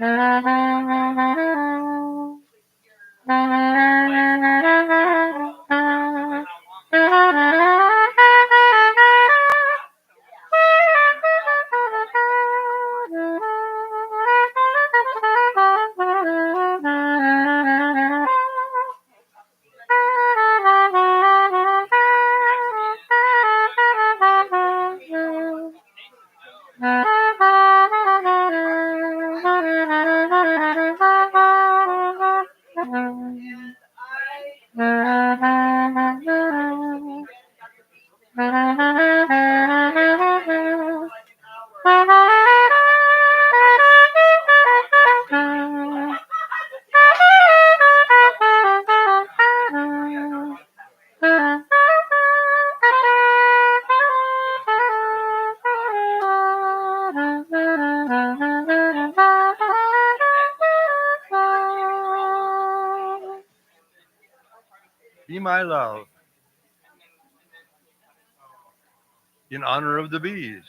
Be my love, in honor of the bees.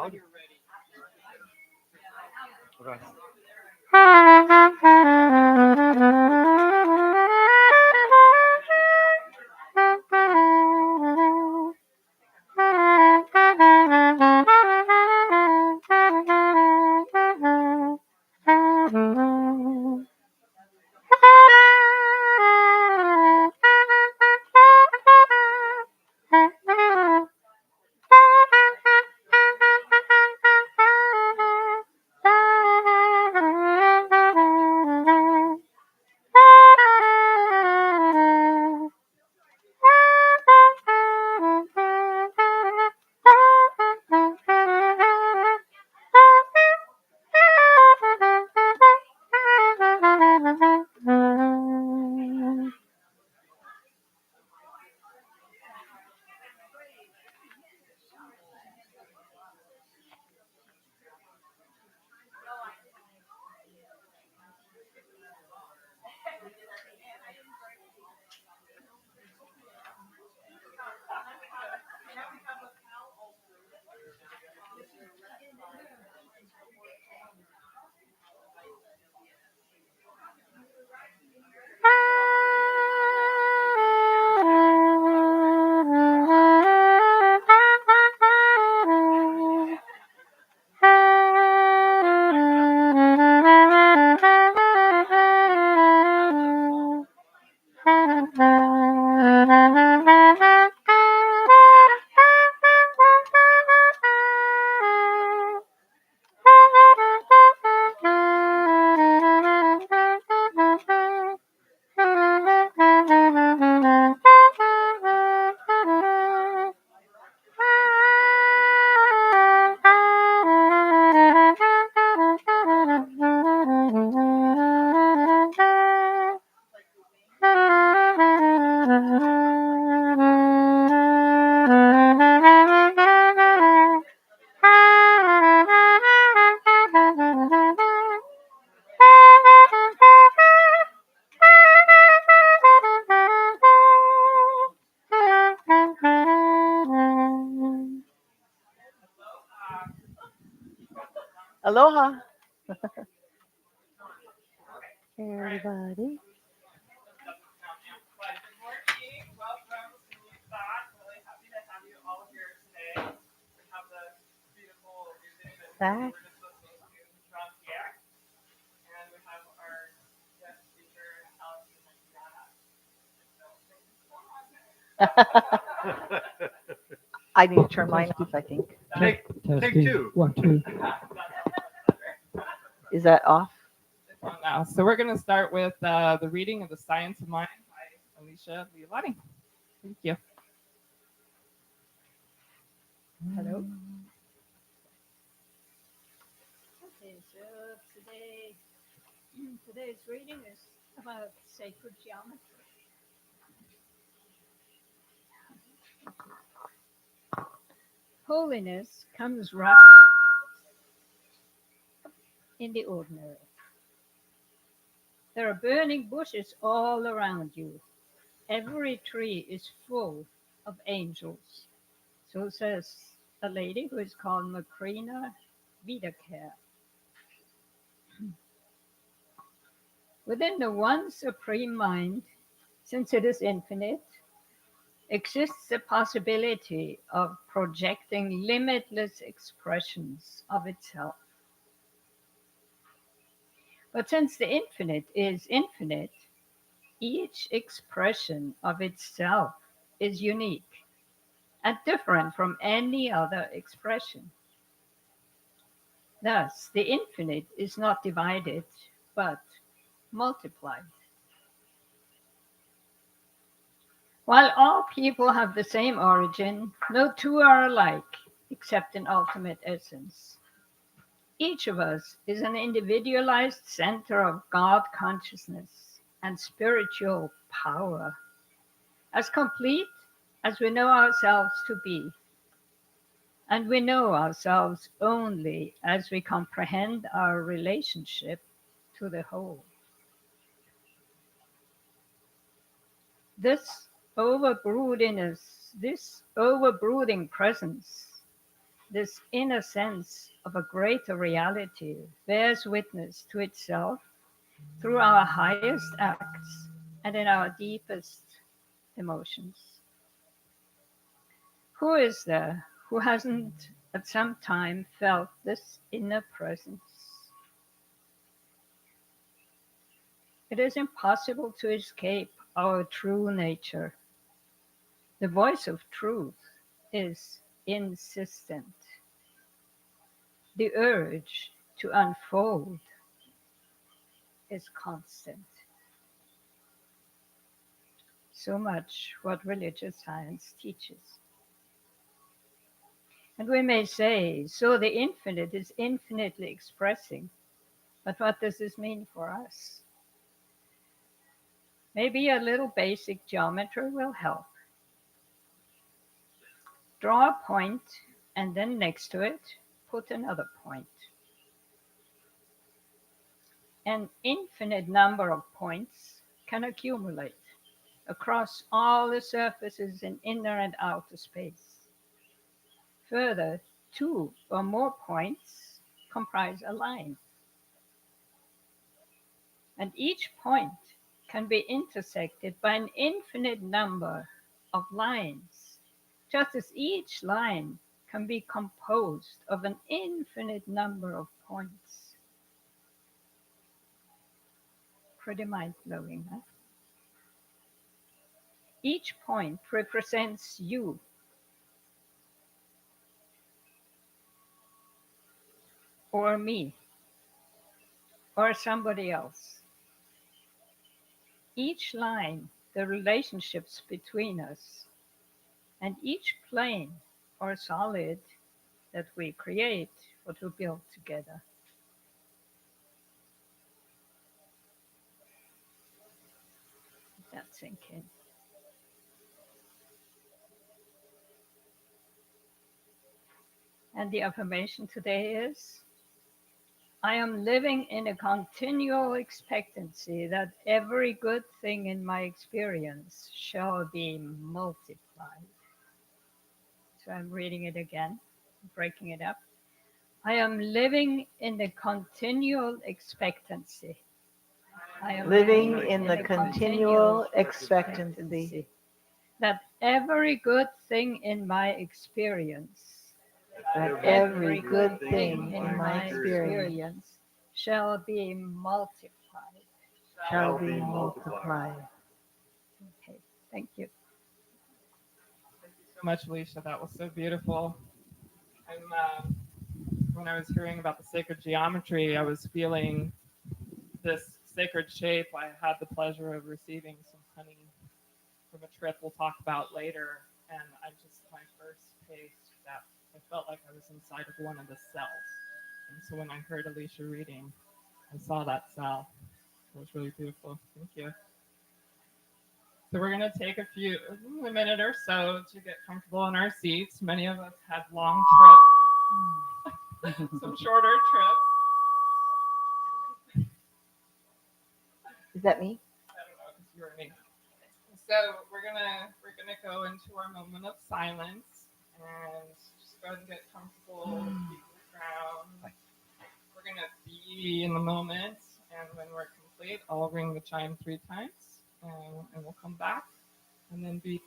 loud. Okay. Aloha, everybody. Back. I need to turn mine off, I think. Take Testing. two. 1, 2. Is that off? On now. So we're going to start with the reading of The Science of Mind by Alicia Violani. Thank you. Hello. Okay, so today's reading is about sacred geometry. Holiness comes right in the ordinary. There are burning bushes all around you. Every tree is full of angels. So says a lady who is called Macrina Vidacare. Within the one supreme mind, since it is infinite, exists the possibility of projecting limitless expressions of itself. But since the infinite is infinite, each expression of itself is unique and different from any other expression. Thus, the infinite is not divided, but multiplied. While all people have the same origin, no two are alike except in ultimate essence. Each of us is an individualized center of God consciousness and spiritual power, as complete as we know ourselves to be. And we know ourselves only as we comprehend our relationship to the whole. This overbrooding presence This inner sense of a greater reality bears witness to itself through our highest acts and in our deepest emotions. Who is there who hasn't at some time felt this inner presence? It is impossible to escape our true nature. The voice of truth is insistent. The urge to unfold is constant. So much what religious science teaches. And we may say, so the infinite is infinitely expressing. But what does this mean for us? Maybe a little basic geometry will help. Draw a point and then next to it, put another point. An infinite number of points can accumulate across all the surfaces in inner and outer space. Further, two or more points comprise a line. And each point can be intersected by an infinite number of lines, just as each line can be composed of an infinite number of points. Pretty mind-blowing, huh? Each point represents you, or me, or somebody else. Each line, the relationships between us, and each plane or solid that we create, what we build together. Let that sink in. And the affirmation today is, I am living in a continual expectancy that every good thing in my experience shall be multiplied. So I'm reading it again, breaking it up. I am living in the continual expectancy. I am Living in the continual expectancy that every good thing in my experience, that every good thing in my experience shall be multiplied. shall be multiplied. Okay, thank you. Thank you so much, Alicia. That was so beautiful. When I was hearing about the sacred geometry, I was feeling this sacred shape. I had the pleasure of receiving some honey from a trip we'll talk about later. And I just, my first taste, that I felt like I was inside of one of the cells. And so when I heard Alicia reading, I saw that cell. It was really beautiful. Thank you. So we're going to take a minute or so to get comfortable in our seats. Many of us had long trips, some shorter trips. Is that me? I don't know if it's you or me. So we're gonna go into our moment of silence and just go ahead and get comfortable, feet on the ground. We're gonna be in the moment, and when we're complete, I'll ring the chime 3 times, and we'll come back and then be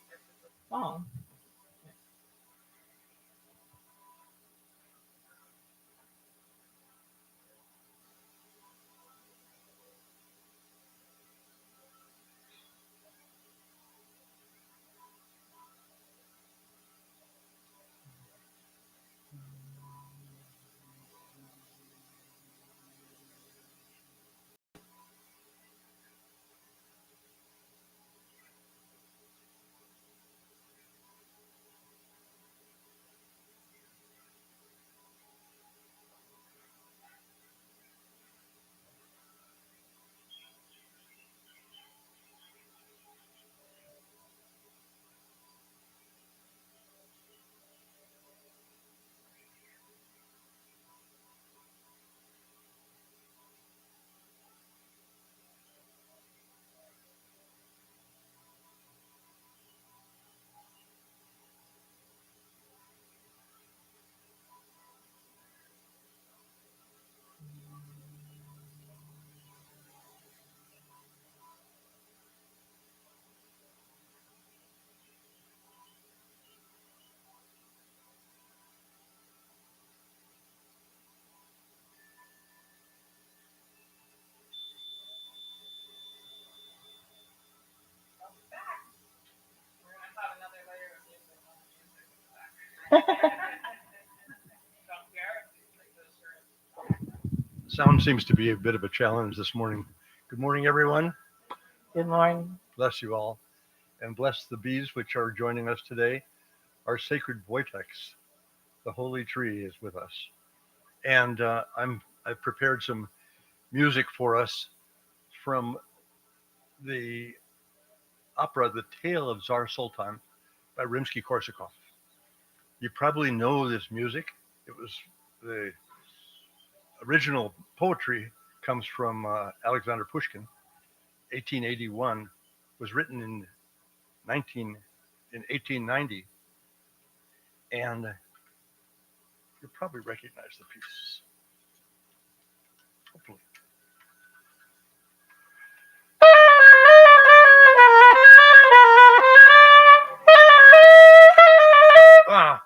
song. Sound seems to be a bit of a challenge this morning. Good morning, everyone. Good morning. Bless you all. And bless the bees which are joining us today. Our sacred vortex, the holy tree, is with us. And I've prepared some music for us from the opera The Tale of Tsar Sultan by Rimsky-Korsakov. You probably know this music. It was the original poetry comes from Alexander Pushkin. 1881 was written in 1890, and you'll probably recognize the piece. Hopefully. Ah.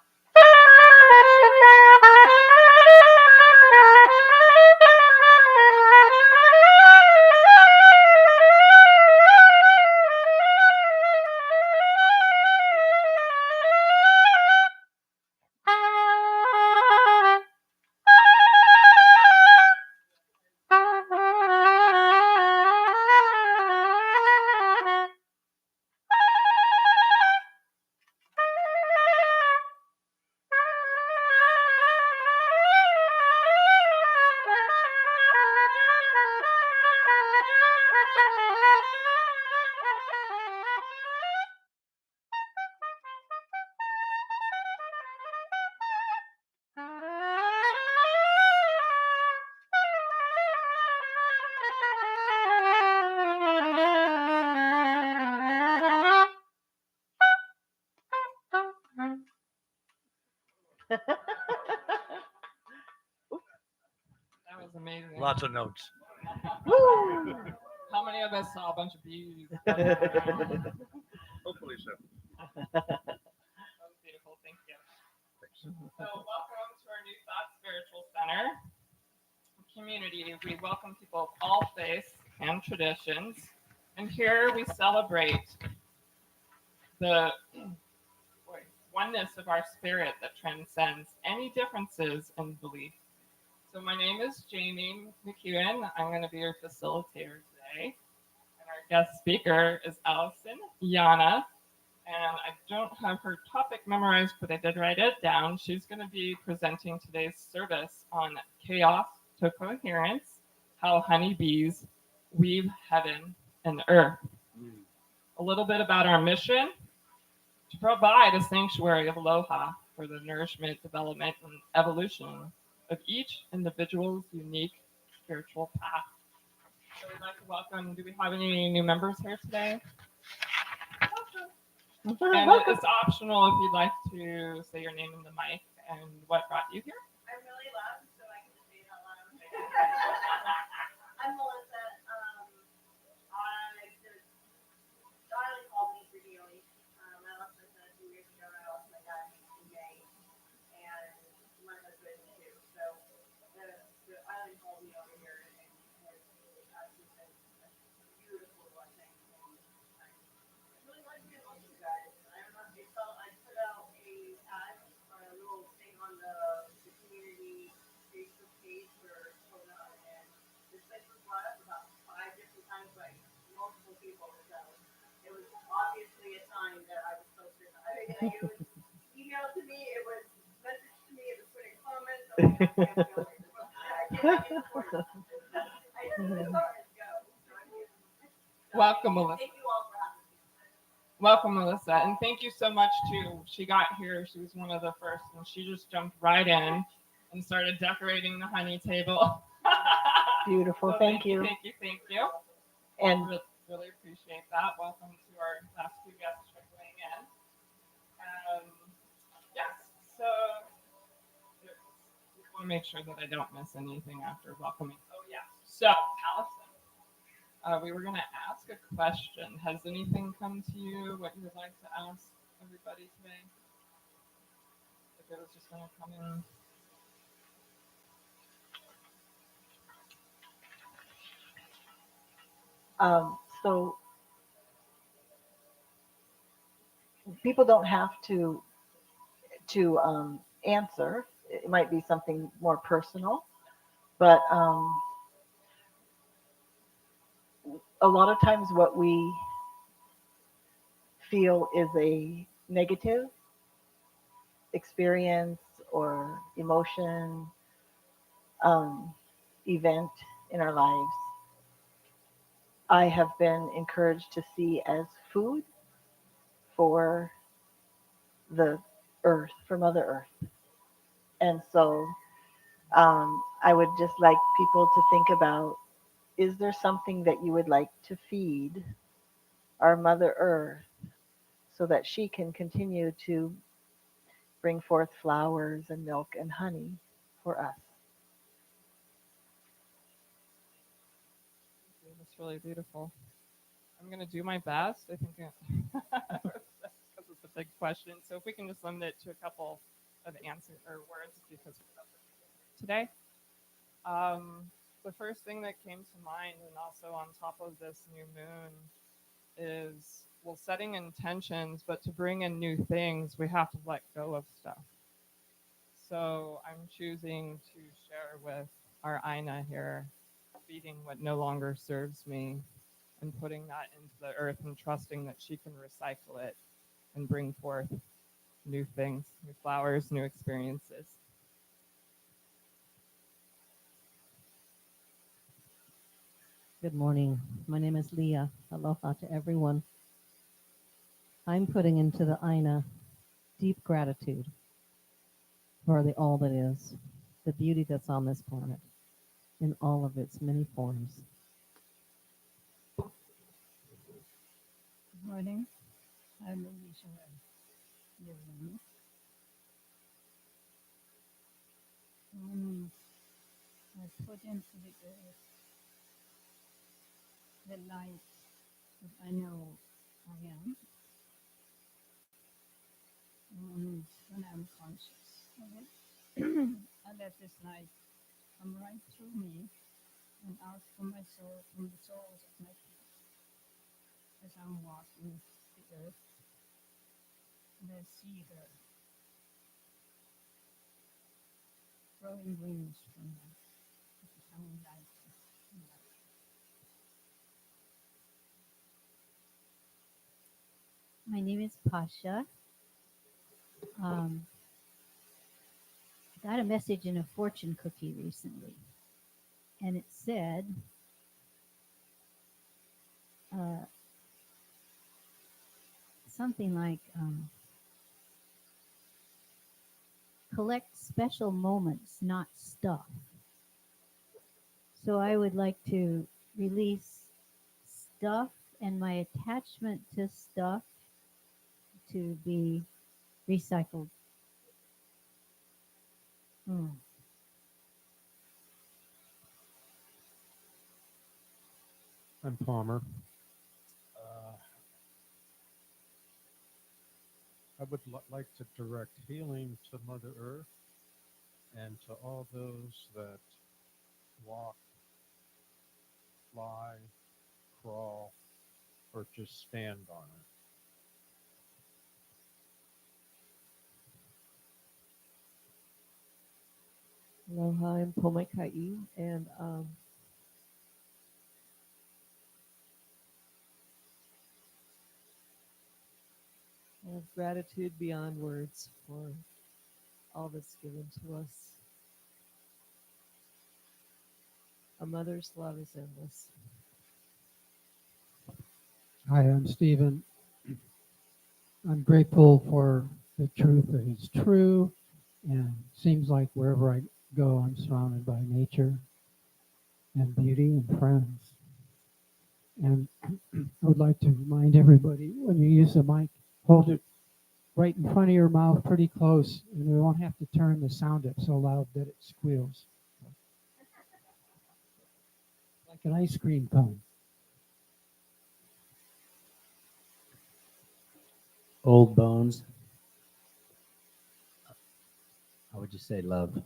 That was amazing. Lots of notes. Woo! How many of us saw a bunch of bees? Hopefully so. That was beautiful. Thank you. So, welcome to our New Thought Spiritual Center community. We welcome people of all faiths and traditions, and here we celebrate the oneness of our spirit that transcends any differences in belief. So, my name is Jamie McEwen. I'm going to be your facilitator today, and our guest speaker is Alison Yahna. And I don't have her topic memorized, but I did write it down. She's going to be presenting today's service on chaos to coherence, how honeybees weave heaven and earth. A little bit about our mission: to provide a sanctuary of aloha for the nourishment, development, and evolution of each individual's unique spiritual path. So we'd like to welcome, do we have any new members here today? And it's optional if you'd like to say your name in the mic and what brought you here. I'm really loud, so I can just say it out loud. I'm Melissa. Darling called me for healing. I lost my son 2 years ago, and I lost my dad in May, and my husband too. So the island called me over here, and it's actually been a beautiful blessing. And I really like to help you guys. I don't know if you saw, I put out a ad or a little thing on the community Facebook page for Kona, and this place was brought up about 5 different times by multiple people. So it was obviously a sign that I was supposed to. I mean, like, it was emailed to me, it was messaged to me, it was put in comments. I was like, I can't feel it. I can't for you. I just thought I'd go. Welcome, Melissa. Thank you all for having me. Welcome, Melissa. And thank you so much, too. She got here, she was one of the first, and she just jumped right in and started decorating the honey table. Beautiful. So Thank you. Thank you. Thank you. And Really appreciate that. Welcome to our last two guests trickling in. Yes, so just want to make sure that I don't miss anything after welcoming. Oh, yes. So, Alison, we were going to ask a question. Has anything come to you, what you would like to ask everybody today? If it was just going to come in. so people don't have to answer. It might be something more personal, But a lot of times, what we feel is a negative experience or emotion, um, event in our lives, I have been encouraged to see as food for the earth, for Mother Earth. And so I would just like people to think about, is there something that you would like to feed our Mother Earth so that she can continue to bring forth flowers and milk and honey for us? That's really beautiful. I'm going to do my best. I think because it's a big question. So if we can just limit it to a couple of answers or words because today, the first thing that came to mind, and also on top of this new moon, is well, setting intentions, but to bring in new things, we have to let go of stuff. So I'm choosing to share with our Aina here, feeding what no longer serves me and putting that into the earth and trusting that she can recycle it and bring forth new things, new flowers, new experiences. Good morning. My name is Leah. Aloha to everyone. I'm putting into the Aina deep gratitude for the all that is, the beauty that's on this planet in all of its many forms. Good morning. I'm Alicia Living. I put into the earth the light that I know I am, and when I'm conscious of it, I let this light come right through me and out from my soul, from the soles of my feet, as I'm walking the earth, and I see her growing wings from that, becoming lighter and lighter. My name is Pasha. I got a message in a fortune cookie recently, and it said, uh, something like, collect special moments, not stuff. So I would like to release stuff and my attachment to stuff to be recycled. Hmm. I'm Palmer. Uh, I would like to direct healing to Mother Earth and to all those that walk, fly, crawl, or just stand on it. Aloha, I'm Pomaikai, and I have gratitude beyond words for all that's given to us. A mother's love is endless. Hi, I'm Stephen. I'm grateful for the truth that is true, and seems like wherever I go, I'm surrounded by nature and beauty and friends. And I would like to remind everybody, when you use the mic, hold it right in front of your mouth, pretty close, and we won't have to turn the sound up so loud that it squeals, like an ice cream cone. Old bones. I would just say love.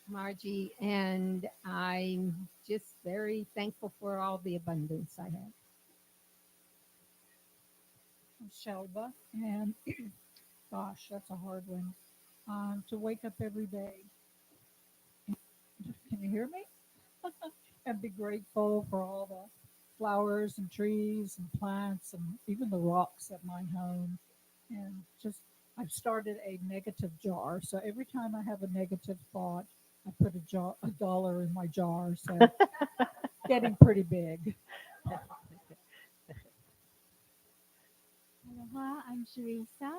Margie, and I'm just very thankful for all the abundance I have. Shelba, and gosh, that's a hard one. To wake up every day Can you hear me? And be grateful for all the flowers and trees and plants and even the rocks at my home. And just, I've started a negative jar. So every time I have a negative thought, I put a dollar in my jar. So getting pretty big. Aloha, I'm Sharissa,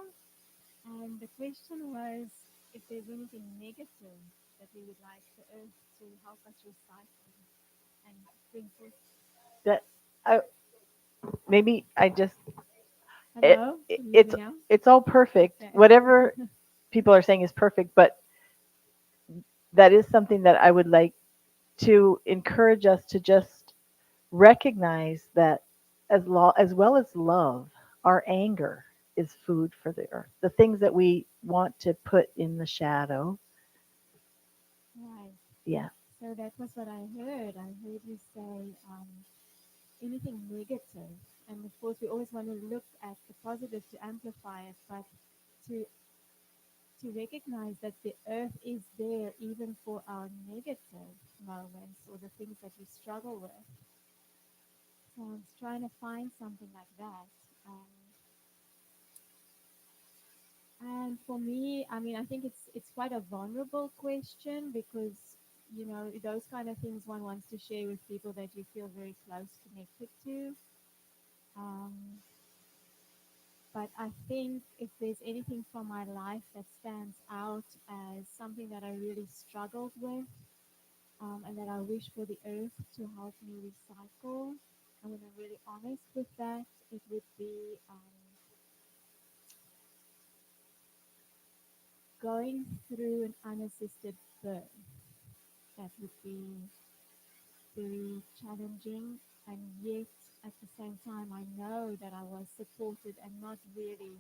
and the question was if there's anything negative that we would like the earth to help us recycle and bring forth. That I maybe I just Hello? Can you hear it's me now? it's all perfect. Okay. Whatever people are saying is perfect, but that is something that I would like to encourage us to just recognize that as well as love, our anger is food for the earth. The things that we want to put in the shadow. Right. Yeah. So that was what I heard. I heard you say anything negative. And of course, we always want to look at the positive to amplify it, but to to recognize that the earth is there even for our negative moments or the things that we struggle with. So I was trying to find something like that. And for me, I mean, I think it's quite a vulnerable question because those kind of things one wants to share with people that you feel very close connected to. Um, but I think if there's anything from my life that stands out as something that I really struggled with, and that I wish for the earth to help me recycle, and when I'm really honest with that, it would be going through an unassisted birth. That would be very challenging, and yet at the same time, I know that I was supported and not really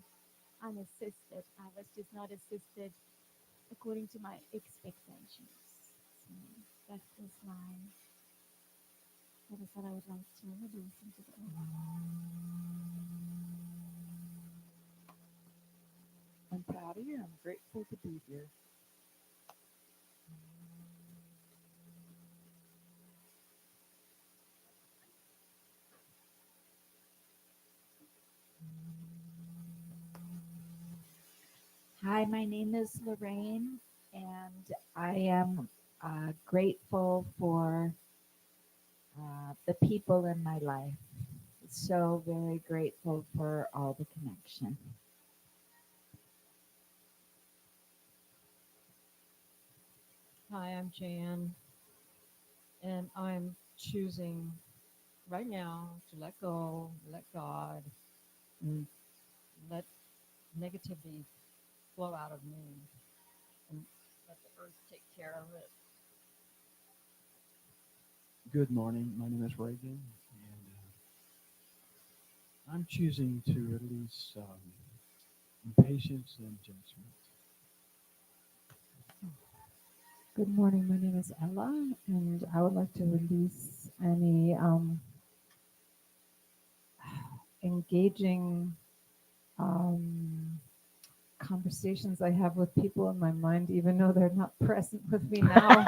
unassisted. I was just not assisted according to my expectations. So that is that is what I would like to release into the earth. I'm Patty. I'm grateful to be here. Hi, my name is Lorraine, and I am grateful for the people in my life. So very grateful for all the connection. Hi, I'm Jan, and I'm choosing right now to let go, let God, and let negativity flow out of me, and let the earth take care of it. Good morning. My name is Reagan, and I'm choosing to release impatience and judgment. Good morning. My name is Ella, and I would like to release any engaging um, conversations I have with people in my mind, even though they're not present with me now.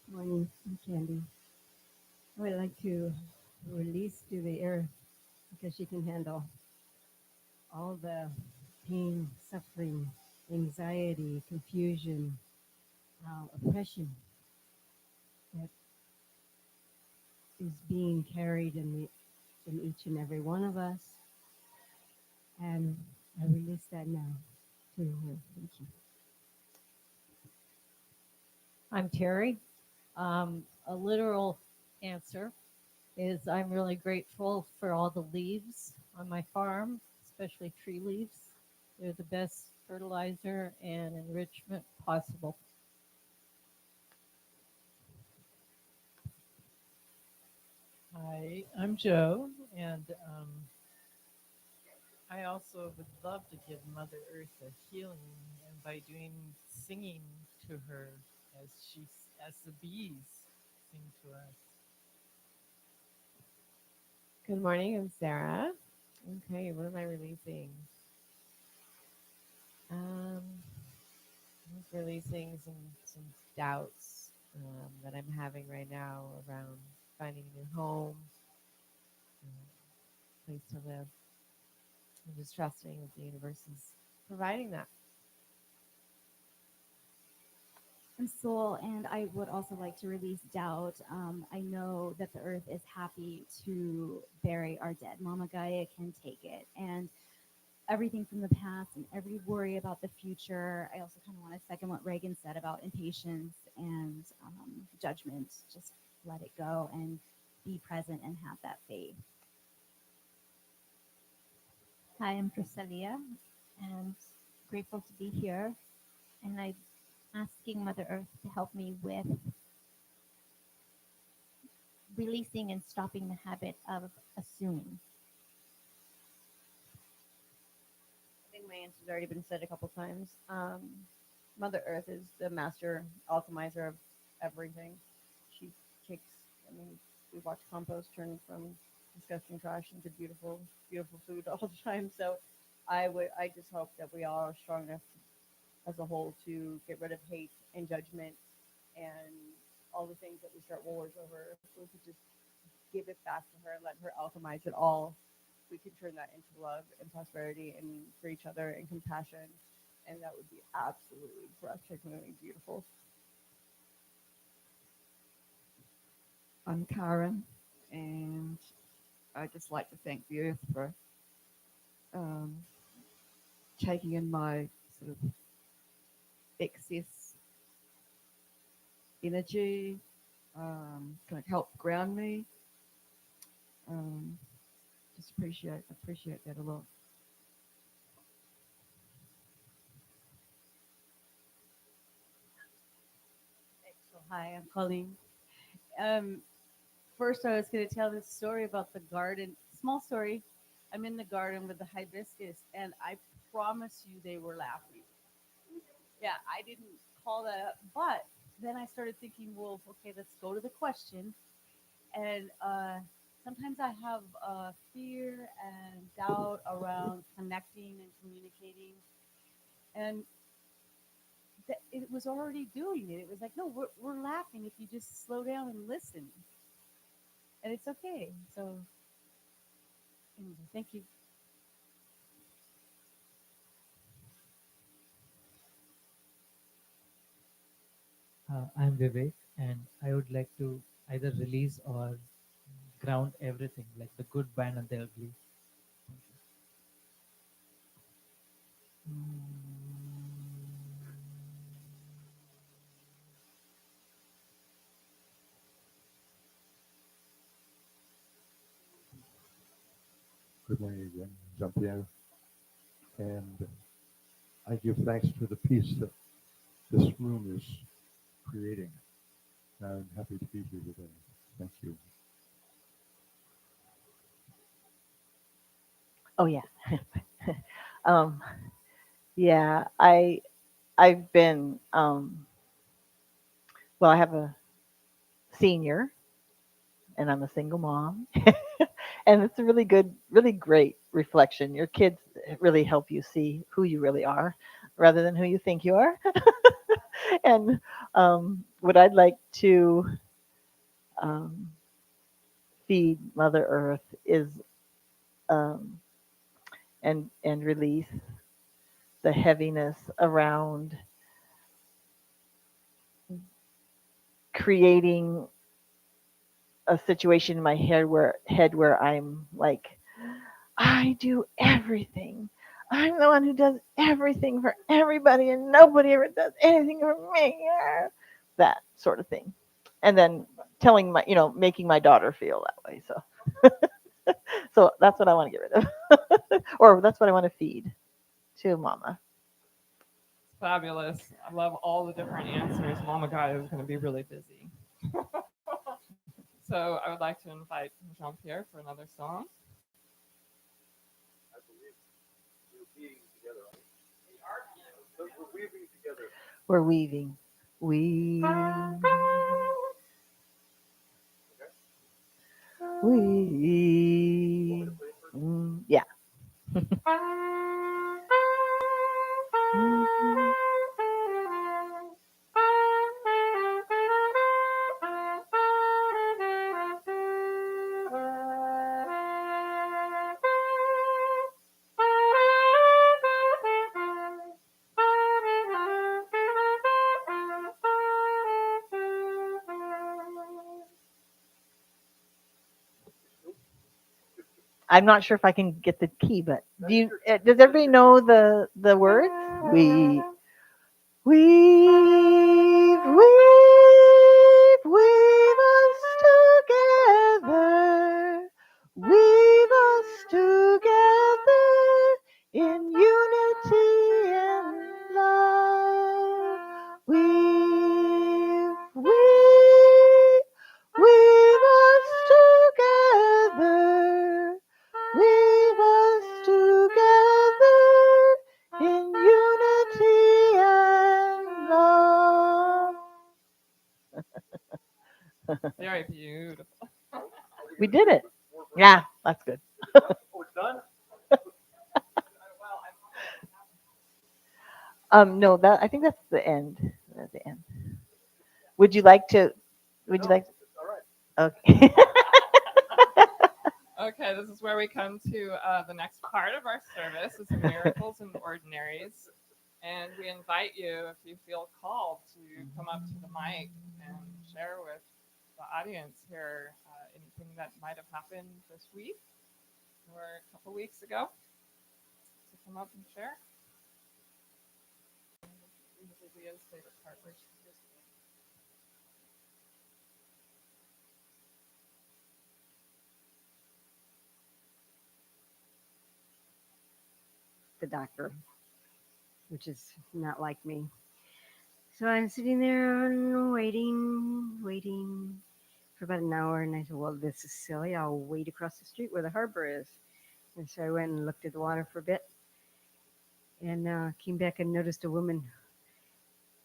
Morning, I'm Candy. I would like to release to the earth because she can handle all the pain, suffering, anxiety, confusion, oppression that is being carried in each and every one of us. And I release that now to her. Thank you. I'm Terry. A literal answer is I'm really grateful for all the leaves on my farm, especially tree leaves. They're the best fertilizer and enrichment possible. Hi, I'm Joe, and I also would love to give Mother Earth a healing, and by doing singing to her as the bees sing to us. Good morning, I'm Sarah. Okay, what am I releasing? Just releasing some doubts that I'm having right now around finding a new home, place to live, and just trusting that the universe is providing that. I'm Soul, and I would also like to release doubt. I know that the earth is happy to bury our dead. Mama Gaia can take it. And everything from the past and every worry about the future. I also kind of want to second what Reagan said about impatience and judgment. Just let it go and be present and have that faith. Hi, I'm Priscilia, and grateful to be here. And I'm asking Mother Earth to help me with releasing and stopping the habit of assuming. I think my answer's already been said a couple times. Mother Earth is the master alchemizer of everything. She takes, I mean, we watch compost turn from disgusting trash into beautiful, beautiful food all the time. So I just hope that we all are strong enough as a whole to get rid of hate and judgment and all the things that we start wars over. If we could just give it back to her and let her alchemize it all, we can turn that into love and prosperity and for each other and compassion. And that would be absolutely breathtakingly beautiful. I'm Karen, and I'd just like to thank the earth for um, taking in my sort of excess energy, kind of help ground me. Um, just appreciate that a lot. So hi, I'm Colleen. Um, First, I was going to tell this story about the garden. Small story. I'm in the garden with the hibiscus, and I promise you they were laughing. Yeah, I didn't call that up, but then I started thinking, well, okay, let's go to the question. And sometimes I have fear and doubt around connecting and communicating, and it was already doing it. It was like, no, we're laughing if you just slow down and listen, and it's okay. So, anyway, thank you. I'm Vivek, and I would like to either release or ground everything, like the good, bad, and the ugly. Good morning again, Jean-Pierre. And I give thanks for the peace that this room is creating. I'm happy to be here today. Thank you. Oh yeah. um, yeah, I've been well, I have a senior and I'm a single mom. And it's a really good, really great reflection. Your kids really help you see who you really are rather than who you think you are. And what I'd like to um, feed Mother Earth is um, and release the heaviness around creating a situation in my head where I'm like, I do everything. I'm the one who does everything for everybody, and nobody ever does anything for me. That sort of thing, and then telling my, making my daughter feel that way. So that's what I want to get rid of, or that's what I want to feed to Mama. Fabulous. I love all the different answers. Mama Gaia is going to be really busy. So I would like to invite Jean-Pierre for another song. I believe we're weaving together. We're weaving together. We're weaving. We. We. Yeah. I'm not sure if I can get the key, but does everybody know the words? We weave, weave us together. Weave us together in unity and love. Weave us together. Weave us together in unity and love. Very beautiful. We did it. Yeah, that's good. Oh, it's done? No, that I think that's the end. That's the end. Would you like to? Would you like? All right. Okay. Okay, this is where we come to the next part of our service. It's miracles and ordinaries, and we invite you, if you feel called, to come up to the mic and share with the audience here anything that might have happened this week or a couple weeks ago. So come up and share. Leah's favorite part, where she just the doctor, which is not like me. So I'm sitting there and waiting for about an hour, and I said, "Well, this is silly. I'll wait across the street where the harbor is." And so I went and looked at the water for a bit, and came back and noticed a woman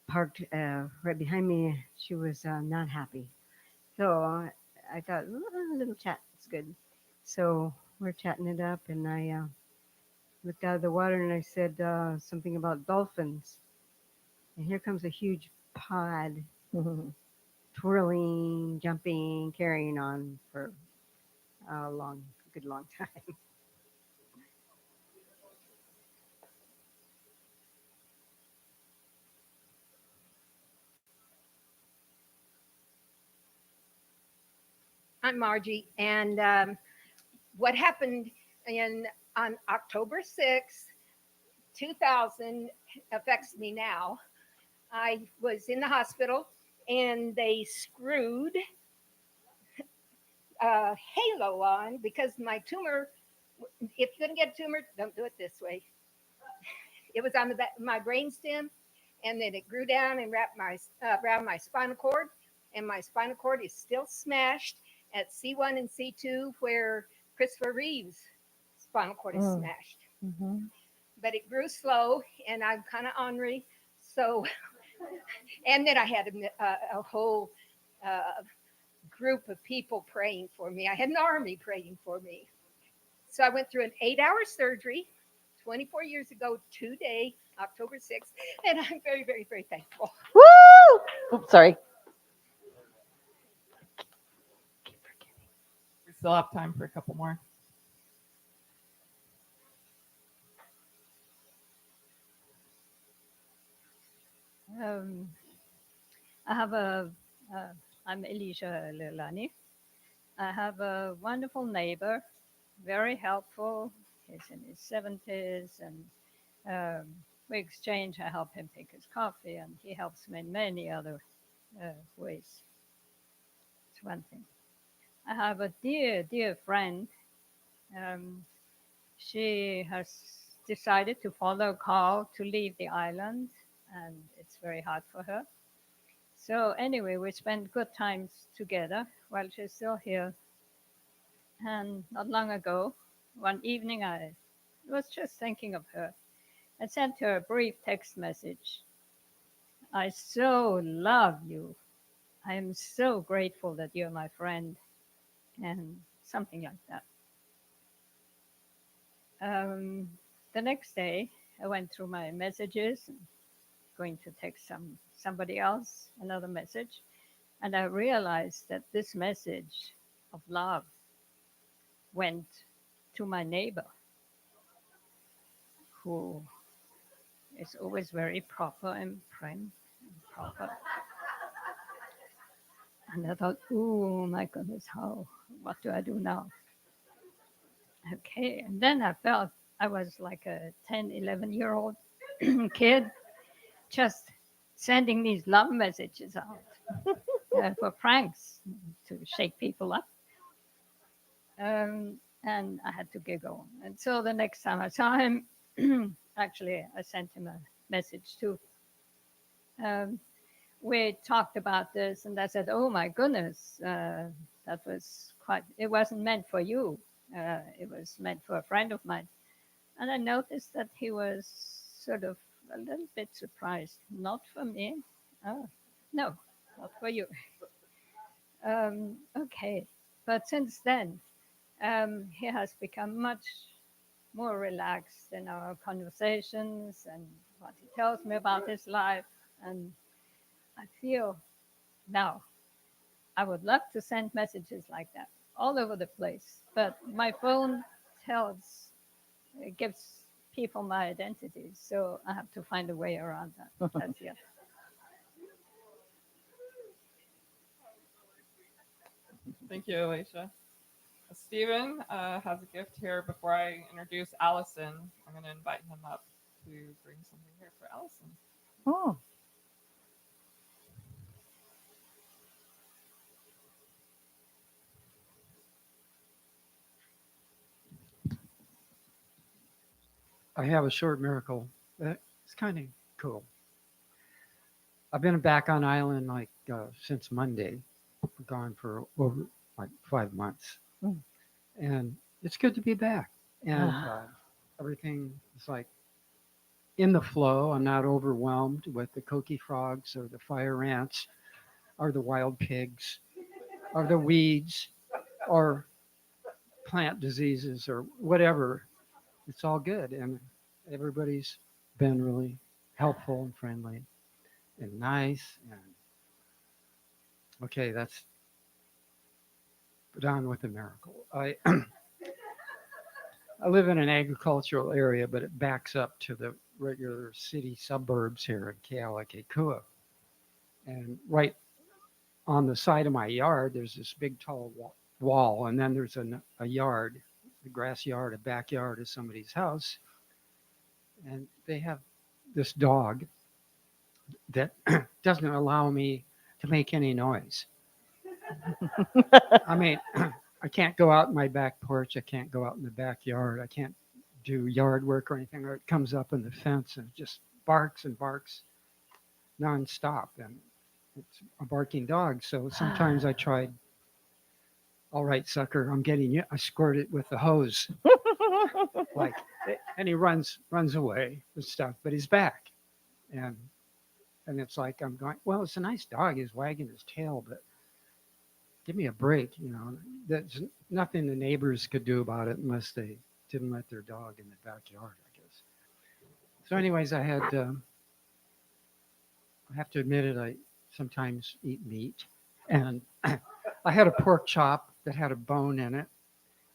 parked right behind me. She was not happy. So I thought, a little chat is good. So we're chatting it up, and I looked out of the water and I said something about dolphins. And here comes a huge pod twirling, jumping, carrying on for a good long time. I'm Margie, and what happened on October 6th, 2000 affects me now. I was in the hospital, and they screwed a halo on because my tumor. If you're gonna get a tumor, don't do it this way. It was on the back, my brain stem, and then it grew down and wrapped around my spinal cord, and my spinal cord is still smashed at C1 and C2 where Christopher Reeve's spinal cord is smashed. Mm-hmm. But it grew slow, and I'm kind of ornery. So, and then I had a whole group of people praying for me. I had an army praying for me. So I went through an 8-hour surgery 24 years ago today, October 6th, and I'm very, very, very thankful. Woo! Oops, sorry. we still have time for a couple more. I have I'm Elisha Lelani. I have a wonderful neighbor, very helpful. He's in his 70s, and we exchange. I help him pick his coffee, and he helps me in many other ways. It's one thing. I have a dear, dear friend. Um, she has decided to follow a call to leave the island, and it's very hard for her. So anyway, we spent good times together while she's still here. And not long ago, one evening, I was just thinking of her. I sent her a brief text message. I so love you. I am so grateful that you're my friend, and something like that. The next day, I went through my messages, and going to text somebody else another message, and I realized that this message of love went to my neighbor, who is always very proper and prim and proper. And I thought, oh my goodness, what do I do now? Okay. And then I felt I was like a 10, 11-year-old kid, just sending these love messages out for pranks to shake people up. And I had to giggle. And so the next time I saw him, actually, I sent him a message too. Um, we talked about this, and I said, "Oh my goodness, that was quite. It wasn't meant for you. It was meant for a friend of mine." And I noticed that he was sort of a little bit surprised. Not for me. Oh, no, not for you. Okay, but since then, he has become much more relaxed in our conversations and what he tells me about his life, and I feel now I would love to send messages like that all over the place, but my phone tells, it gives people my identity, so I have to find a way around that. That's it. Thank you, Alicia. Stephen has a gift here. Before I introduce Allison, I'm going to invite him up to bring something here for Allison. Oh. I have a short miracle. It's kind of cool. I've been back on island like since Monday. Gone for over like 5 months, and it's good to be back. And everything is like in the flow. I'm not overwhelmed with the coqui frogs or the fire ants or the wild pigs or the weeds or plant diseases or whatever. It's all good, and everybody's been really helpful and friendly and nice. And okay, that's on with the miracle. I live in an agricultural area, but it backs up to the regular city suburbs here in Kealakekua. And right on the side of my yard, there's this big tall wall, and then there's a yard, a grass yard, a backyard of somebody's house. And they have this dog that doesn't allow me to make any noise. I mean, I can't go out in my back porch. I can't go out in the backyard. I can't do yard work or anything. Or it comes up in the fence and just barks and barks nonstop. And it's a barking dog. So sometimes I tried, all right, sucker, I'm getting you. I squirt it with the hose. Like, and he runs away and stuff, but he's back. And it's like I'm going, well, it's a nice dog. He's wagging his tail, but give me a break, you know. There's nothing the neighbors could do about it unless they didn't let their dog in the backyard, I guess. So, anyways, I have to admit it, I sometimes eat meat. And I had a pork chop that had a bone in it.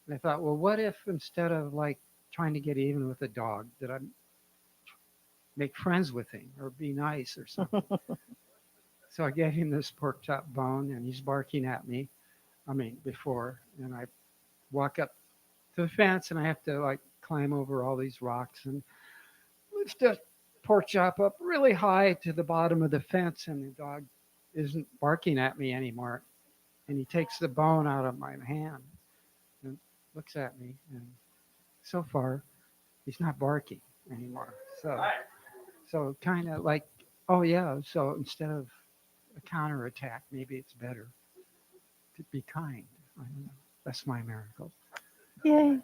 And I thought, well, what if instead of like trying to get even with a dog, that I make friends with him or be nice or something? So I gave him this pork chop bone, and he's barking at me. I mean, before, and I walk up to the fence, and I have to like climb over all these rocks and lift the pork chop up really high to the bottom of the fence, and the dog isn't barking at me anymore. And he takes the bone out of my hand and looks at me, and so far, he's not barking anymore. So kind of like, oh yeah. So instead of a counterattack, maybe it's better to be kind. I don't know. That's my miracle. Yay.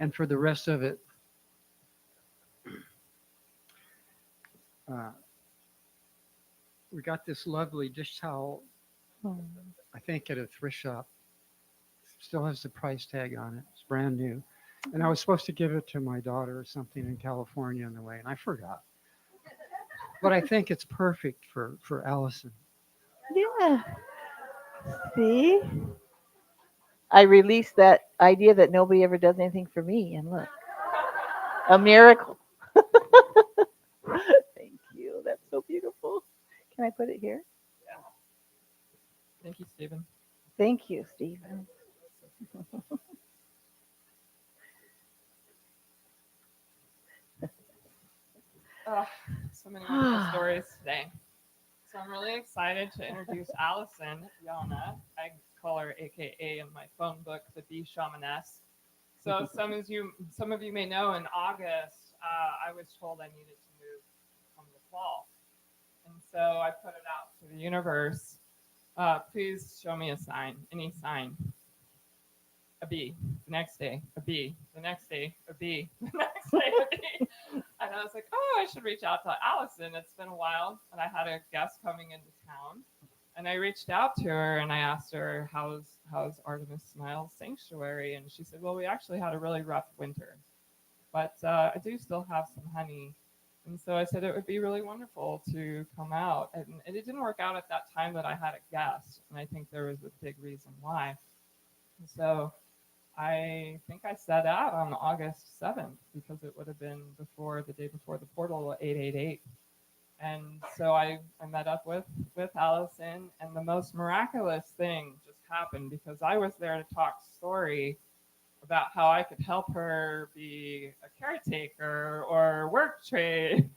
And for the rest of it, we got this lovely dish towel, I think at a thrift shop. Still has the price tag on it. It's brand new. And I was supposed to give it to my daughter or something in California on the way, and I forgot. But I think it's perfect for Allison. Yeah. See? I released that idea that nobody ever does anything for me, and look, a miracle. Thank you. That's so beautiful. Can I put it here? Thank you, Stephen. Thank you, Stephen. Oh, so many wonderful stories today. So I'm really excited to introduce Alison Yahna. I call her AKA in my phone book the Bee Shamaness. So some of you may know in August, I was told I needed to move from the fall. And so I put it out to the universe. Please show me a sign, any sign. A bee. The next day, a bee. The next day, a bee. The next day, a bee. And I was like, oh, I should reach out to Allison. It's been a while. And I had a guest coming into town. And I reached out to her and I asked her, how's Artemis Smiles Sanctuary? And she said, well, we actually had a really rough winter. But I do still have some honey. And so I said it would be really wonderful to come out. And it didn't work out at that time that I had a guest. And I think there was a big reason why. And so I think I set out on August 7th because it would have been the day before the portal 888. And so I met up with Allison, and the most miraculous thing just happened because I was there to talk story about how I could help her be a caretaker or work trade.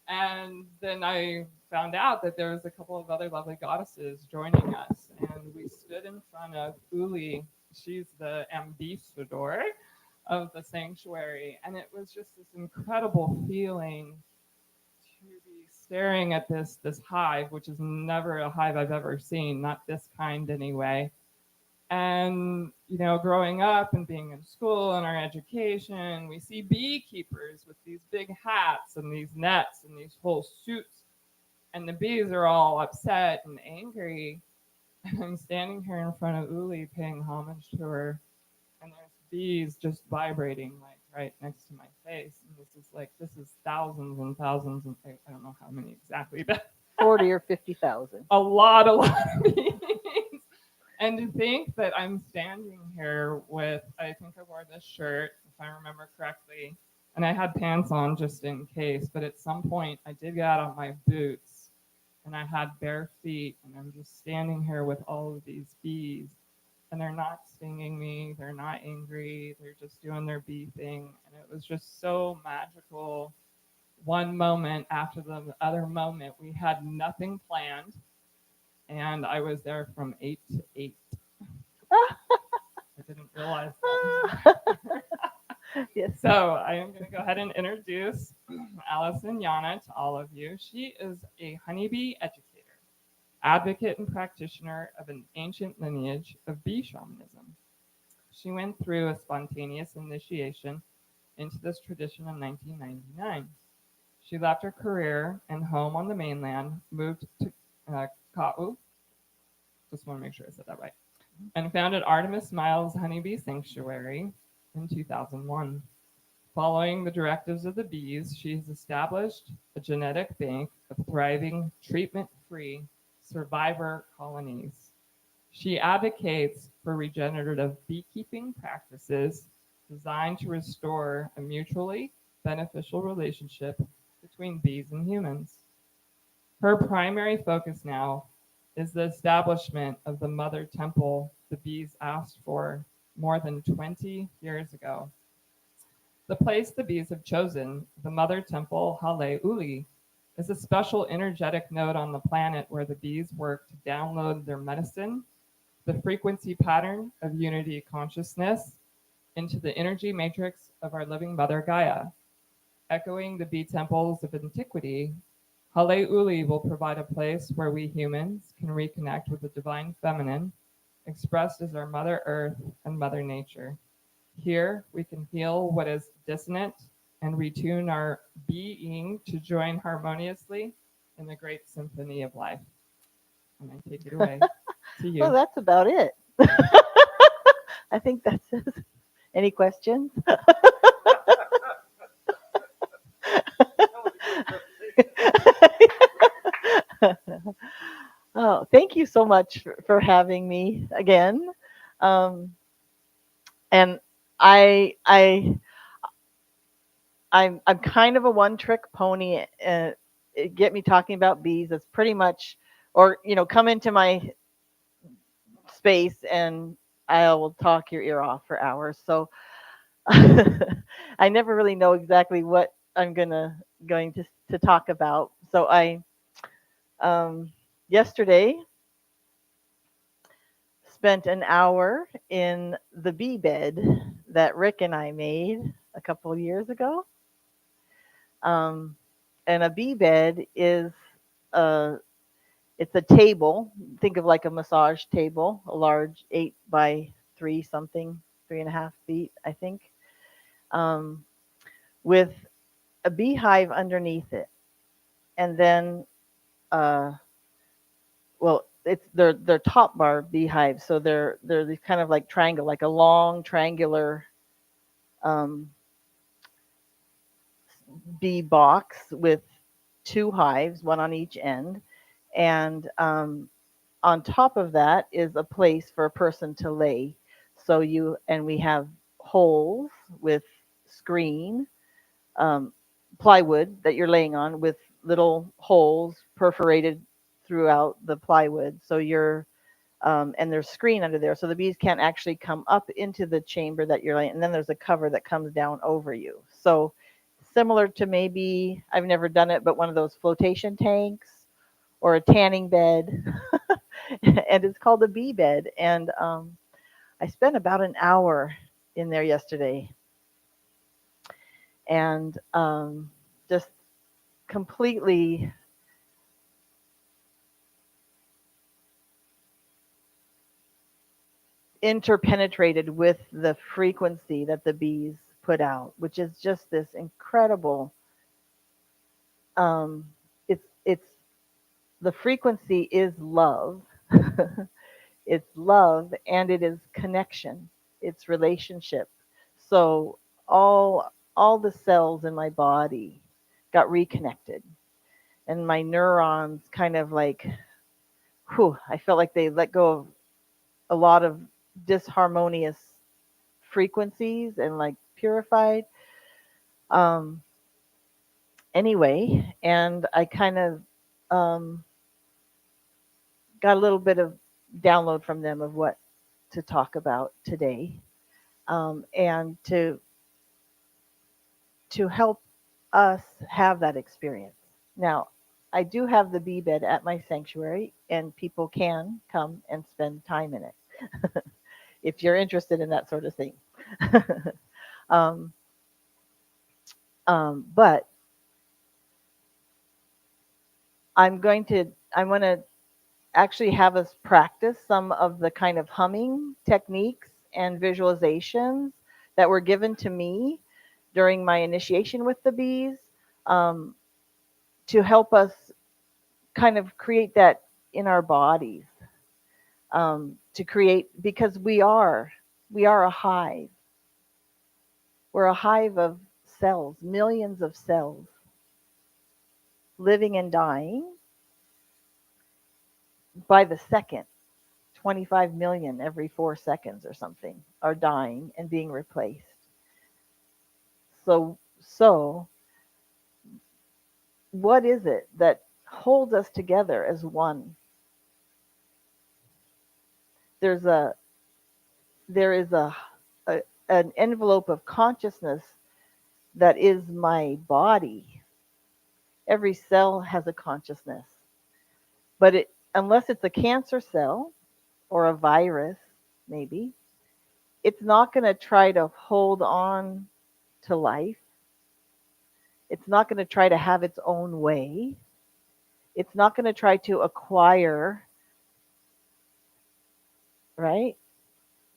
And then I found out that there was a couple of other lovely goddesses joining us, and we stood in front of Uli. She's the ambassador of the sanctuary, and it was just this incredible feeling to be staring at this hive, which is never a hive I've ever seen, not this kind anyway. And growing up and being in school and our education, we see beekeepers with these big hats and these nets and these whole suits, and the bees are all upset and angry. And I'm standing here in front of Uli paying homage to her, and there's bees just vibrating like right next to my face. And this is thousands and thousands, and I don't know how many exactly, but 40 or 50,000. A lot of bees. And to think that I'm standing here with, I think I wore this shirt, if I remember correctly, and I had pants on just in case, but at some point I did get out of my boots and I had bare feet, and I'm just standing here with all of these bees, and they're not stinging me, they're not angry, they're just doing their bee thing, and it was just so magical. One moment after the other moment, we had nothing planned, and I was there from 8 to 8. I didn't realize that. Yes. So I am going to go ahead and introduce Alison Yahna to all of you. She is a honeybee educator, advocate and practitioner of an ancient lineage of bee shamanism. She went through a spontaneous initiation into this tradition in 1999. She left her career and home on the mainland, moved to Ka'u, just want to make sure I said that right, and founded Artemis Smiles Honeybee Sanctuary in 2001. Following the directives of the bees, she has established a genetic bank of thriving, treatment-free survivor colonies. She advocates for regenerative beekeeping practices designed to restore a mutually beneficial relationship between bees and humans. Her primary focus now is the establishment of the mother temple the bees asked for more than 20 years ago. The place the bees have chosen, the mother temple Hale'uli, is a special energetic node on the planet where the bees work to download their medicine, the frequency pattern of unity consciousness, into the energy matrix of our living mother Gaia. Echoing the bee temples of antiquity, Hale'uli will provide a place where we humans can reconnect with the divine feminine, expressed as our Mother Earth and Mother Nature. Here, we can heal what is dissonant and retune our being to join harmoniously in the great symphony of life. And I take it away to you. Well, that's about it. I think that says Any questions? Oh, thank you so much for having me again. Um, and I, I, I'm kind of a one-trick pony. Get me talking about bees. That's pretty much, or come into my space and I will talk your ear off for hours. So I never really know exactly what I'm going to talk about. So I yesterday spent an hour in the bee bed that Rick and I made a couple of years ago. Um, and a bee bed is a it's a table. Think of like a massage table, a large 8 by 3 something, 3.5 feet, I think, um, with a beehive underneath it, and then well, they're top bar beehives, so they're these kind of like triangle, like a long triangular um, bee box with two hives, one on each end, and on top of that is a place for a person to lay. We have holes with screen, um, plywood that you're laying on with little holes perforated throughout the plywood. And there's screen under there, so the bees can't actually come up into the chamber that you're laying. And then there's a cover that comes down over you. So similar to, maybe I've never done it, but one of those flotation tanks or a tanning bed, and it's called a bee bed. And I spent about an hour in there yesterday, and just completely interpenetrated with the frequency that the bees put out, which is just this incredible. Um, it's the frequency is love. It's love, and it is connection. It's relationship. So all the cells in my body got reconnected, and my neurons kind of like, whew, I felt like they let go of a lot of disharmonious frequencies and like purified. Um, anyway, and I kind of um, got a little bit of download from them of what to talk about today, and to help us have that experience. Now, I do have the bee bed at my sanctuary, and people can come and spend time in it if you're interested in that sort of thing. um, but I'm going to actually have us practice some of the kind of humming techniques and visualizations that were given to me during my initiation with the bees, um, to help us kind of create that in our bodies, to create, because we are a hive. We're a hive of cells, millions of cells, living and dying by the second. 25 million every 4 seconds or something are dying and being replaced. So what is it that holds us together as one? There's a there is a an envelope of consciousness that is my body. Every cell has a consciousness, but unless it's a cancer cell or a virus, maybe, it's not going to try to hold on to life. It's not going to try to have its own way. It's not going to try to acquire, right?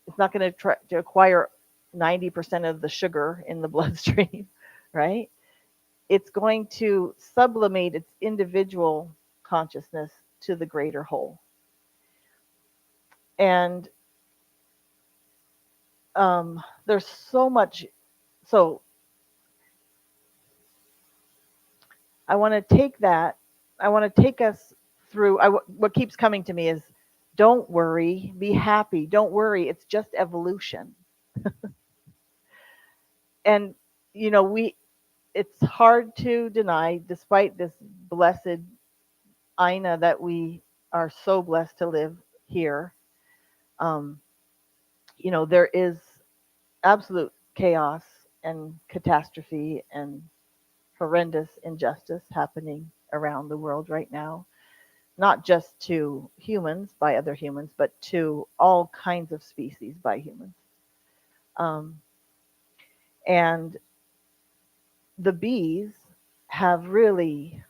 It's not going to try to acquire 90% of the sugar in the bloodstream, right? It's going to sublimate its individual consciousness to the greater whole. And there's so much. So I want to take that. I want to take us through. What keeps coming to me is, don't worry, be happy. Don't worry, it's just evolution. And we it's hard to deny, despite this blessed Aina that we are so blessed to live here. Um, there is absolute chaos and catastrophe and horrendous injustice happening around the world right now, not just to humans by other humans, but to all kinds of species by humans. Um, and the bees have really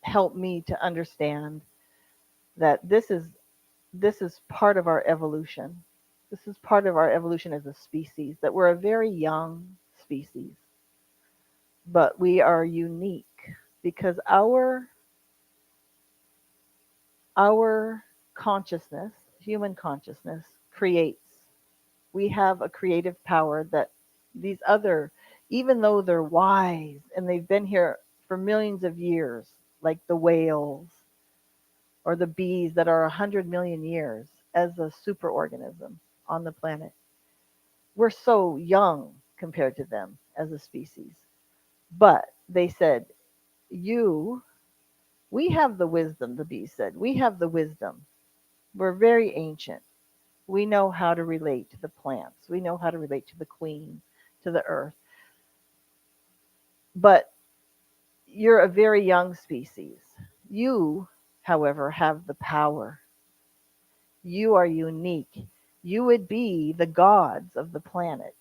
helped me to understand that this is part of our evolution. This is part of our evolution as a species, that we're a very young species, but we are unique because our consciousness, human consciousness, creates. We have a creative power that these other, even though they're wise and they've been here for millions of years, like the whales or the bees that are 100 million years as a superorganism on the planet, we're so young compared to them as a species. But they said, you, we have the wisdom, the bees said, we have the wisdom. We're very ancient. We know how to relate to the plants. We know how to relate to the queen, to the earth. But you're a very young species. You, however, have the power. You are unique. You would be the gods of the planet,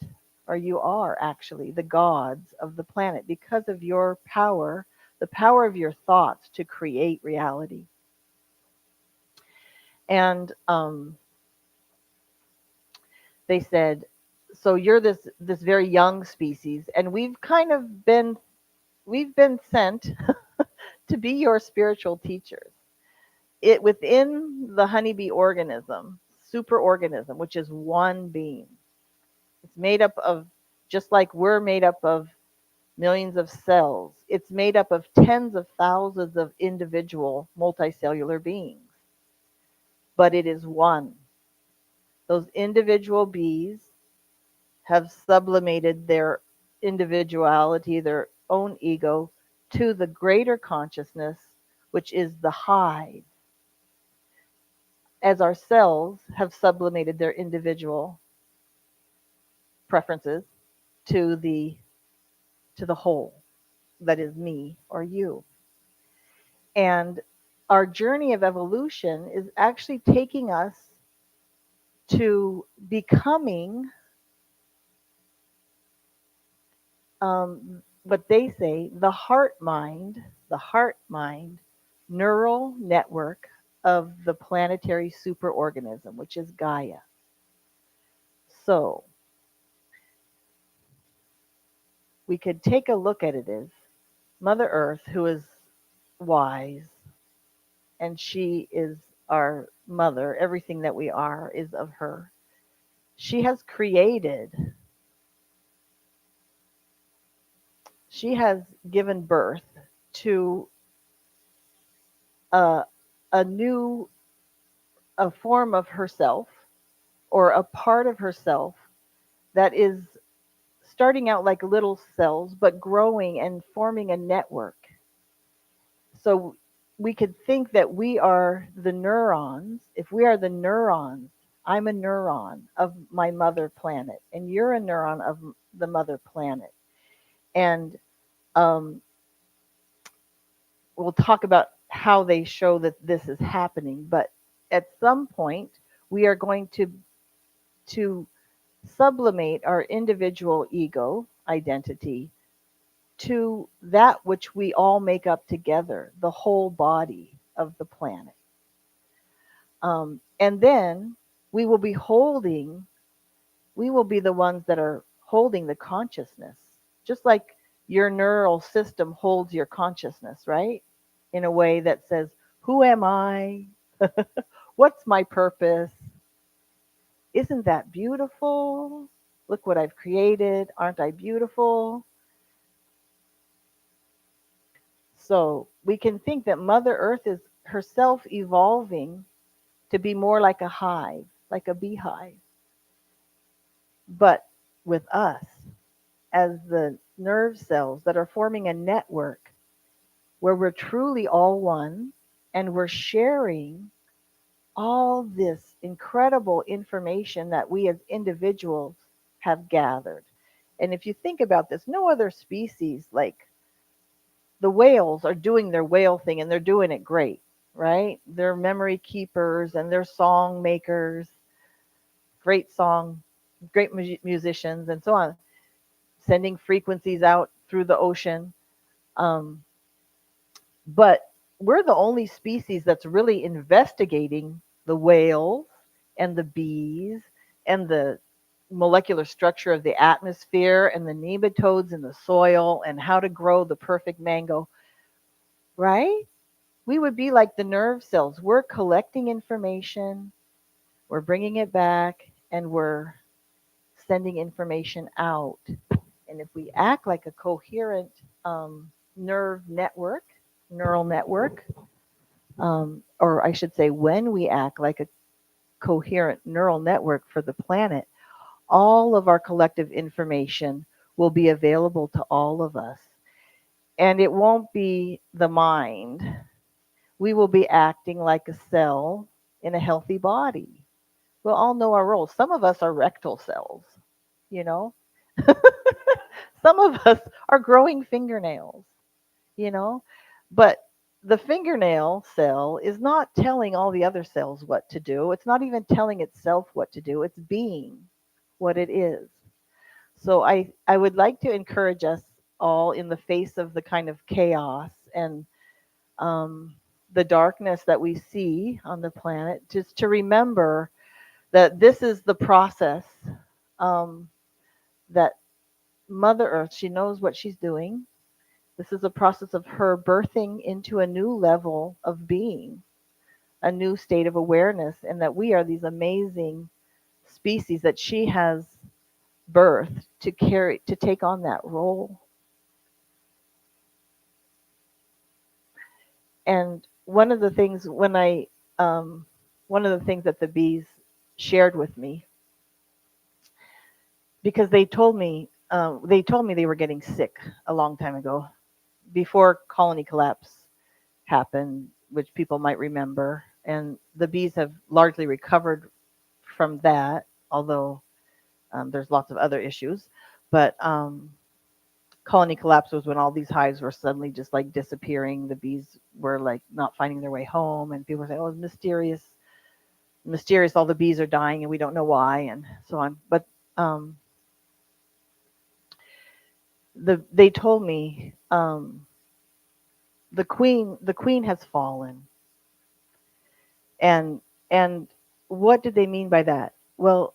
or you are actually the gods of the planet because of your power, the power of your thoughts to create reality. And they said, so you're this very young species, and we've been sent to be your spiritual teachers. It within the honeybee organism, superorganism, which is one being. It's made up of, just like we're made up of millions of cells. It's made up of tens of thousands of individual multicellular beings, but it is one. Those individual bees have sublimated their individuality, their own ego, to the greater consciousness, which is the hive, as our cells have sublimated their individual preferences to the whole, that is me or you. And our journey of evolution is actually taking us to becoming what they say the heart mind neural network of the planetary superorganism, which is Gaia. So we could take a look at it as Mother Earth, who is wise, and she is our mother. Everything that we are is of her. She has created, she has given birth to a, a new a form of herself, or a part of herself, that is starting out like little cells but growing and forming a network. So we could think that we are the neurons. If we are the neurons, I'm a neuron of my mother planet, and you're a neuron of the mother planet. And um, we'll talk about how they show that this is happening. But at some point, we are going to sublimate our individual ego identity to that which we all make up together, the whole body of the planet. And then we will be we will be the ones that are holding the consciousness, just like your neural system holds your consciousness, right? In a way that says, who am I? What's my purpose? Isn't that beautiful? Look what I've created. Aren't I beautiful? So we can think that Mother Earth is herself evolving to be more like a hive, like a beehive, but with us as the nerve cells that are forming a network where we're truly all one and we're sharing all this incredible information that we as individuals have gathered. And if you think about this, no other species, like the whales, are doing their whale thing and they're doing it great, right? They're memory keepers and they're song makers, great song, great musicians, and so on, sending frequencies out through the ocean. Um, but we're the only species that's really investigating the whales and the bees and the molecular structure of the atmosphere and the nematodes in the soil and how to grow the perfect mango, right? We would be like the nerve cells. We're collecting information, we're bringing it back, and we're sending information out. And if we act like a coherent nerve network, neural network, or I should say, when we act like a coherent neural network for the planet, all of our collective information will be available to all of us. And it won't be the mind. We will be acting like a cell in a healthy body. We'll all know our roles. Some of us are rectal cells, you know? Some of us are growing fingernails, you know? But the fingernail cell is not telling all the other cells what to do. It's not even telling itself what to do. It's being what it is. So I would like to encourage us all, in the face of the kind of chaos and um, the darkness that we see on the planet, just to remember that this is the process, um, that Mother Earth, she knows what she's doing. This is a process of her birthing into a new level of being, a new state of awareness, and that we are these amazing species that she has birthed to carry, to take on that role. And one of the things that the bees shared with me, because they told me they were getting sick a long time ago, before colony collapse happened, which people might remember. And the bees have largely recovered from that, although there's lots of other issues. But colony collapse was when all these hives were suddenly just like disappearing. The bees were like not finding their way home, and people were saying, "Oh, it's mysterious. All the bees are dying, and we don't know why," and so on. But they told me the queen has fallen, and what did they mean by that? Well,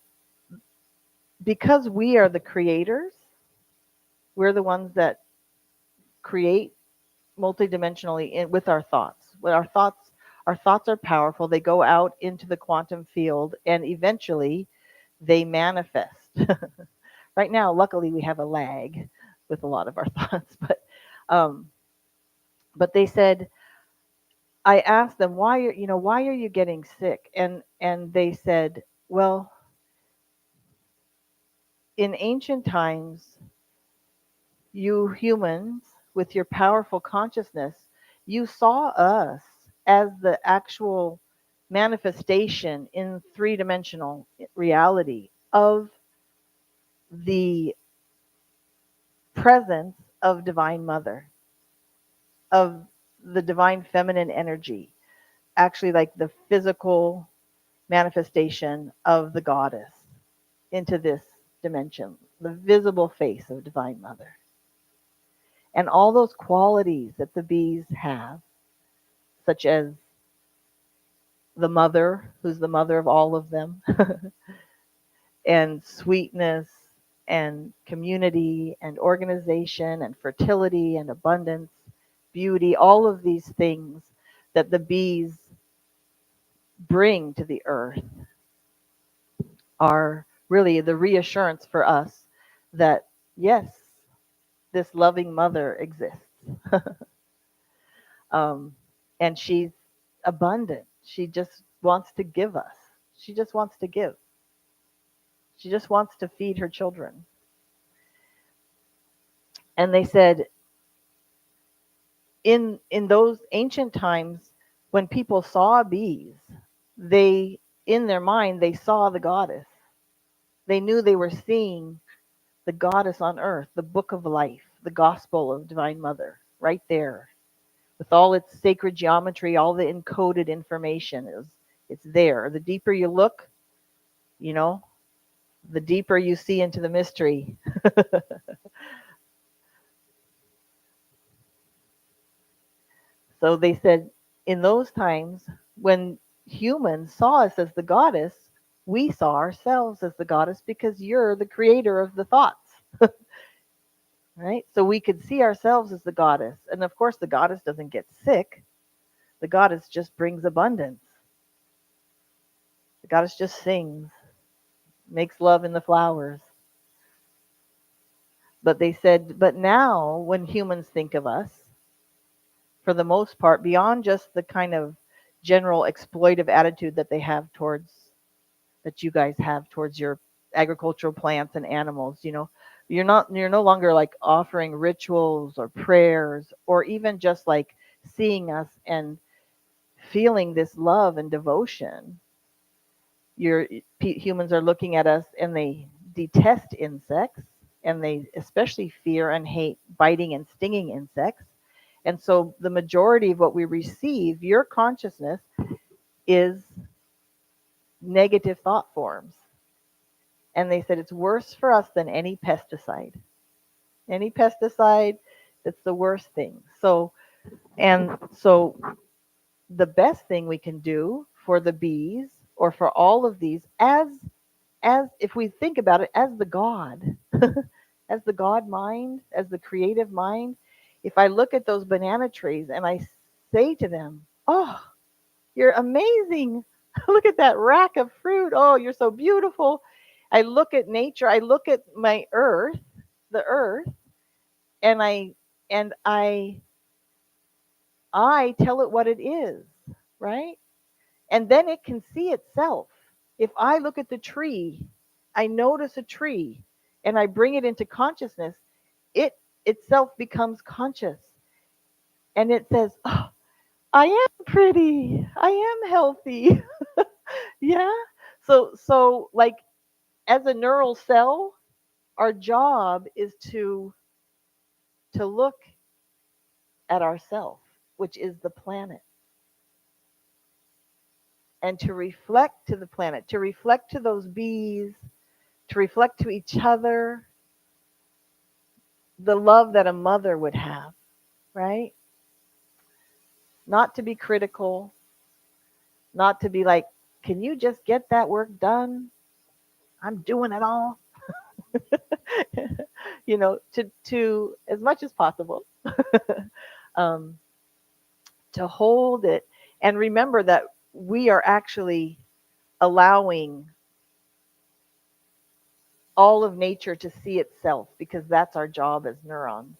because we are the creators, we're the ones that create multidimensionally with our thoughts. With our thoughts are powerful. They go out into the quantum field and eventually they manifest. Right now, luckily, we have a lag with a lot of our thoughts, um, but they said, I asked them, why are you getting sick? And they said, well, in ancient times, you humans with your powerful consciousness, you saw us as the actual manifestation in three-dimensional reality of the presence of Divine Mother, of the divine feminine energy, actually like the physical manifestation of the goddess into this dimension, the visible face of Divine Mother. And all those qualities that the bees have, such as the mother, who's the mother of all of them, and sweetness, and community, and organization, and fertility, and abundance, beauty, all of these things that the bees bring to the earth are really the reassurance for us that yes, this loving mother exists. um, and she's abundant. She just wants to give us. She just wants to give. She just wants to feed her children. And they said in those ancient times when people saw bees, they in their mind they saw the goddess. They knew they were seeing the goddess on earth, the book of life, the gospel of Divine Mother, right there, with all its sacred geometry, all the encoded information is it's there. The deeper you look, you know, the deeper you see into the mystery. So they said in those times when humans saw us as the goddess, we saw ourselves as the goddess because you're the creator of the thoughts. Right? So we could see ourselves as the goddess. And of course, the goddess doesn't get sick. The goddess just brings abundance. The goddess just sings, makes love in the flowers. But they said, but now when humans think of us, for the most part, beyond just the kind of general exploitive attitude that they have towards, that you guys have towards your agricultural plants and animals, you're no longer like offering rituals or prayers or even just like seeing us and feeling this love and devotion. Humans are looking at us and they detest insects and they especially fear and hate biting and stinging insects. And so the majority of what we receive, your consciousness, is negative thought forms. And they said it's worse for us than any pesticide. Any pesticide, that's the worst thing. So the best thing we can do for the bees or for all of these as if we think about it as the God, as the God mind, as the creative mind, if I look at those banana trees and I say to them, "Oh, you're amazing. Look at that rack of fruit. Oh, you're so beautiful." I look at nature, I look at my earth, the earth, and I tell it what it is, right? And then it can see itself. If I look at the tree, I notice a tree and I bring it into consciousness, it itself becomes conscious and it says, "Oh, I am pretty. I am healthy." Yeah. So like as a neural cell, our job is to look at ourself, which is the planet, and to reflect to the planet, to reflect to those bees, to reflect to each other the love that a mother would have, right? Not to be critical, not to be like, "Can you just get that work done? I'm doing it all." To as much as possible, um, to hold it and remember that we are actually allowing all of nature to see itself because that's our job as neurons.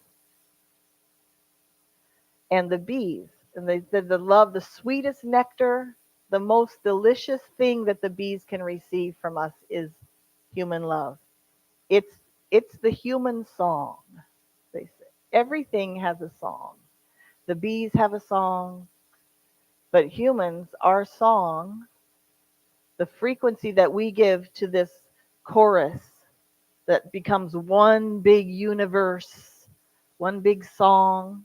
And the bees, and they said the love, the sweetest nectar, the most delicious thing that the bees can receive from us is human love. It's the human song, they say. Everything has a song. The bees have a song, but humans, our song, the frequency that we give to this chorus that becomes one big universe, one big song,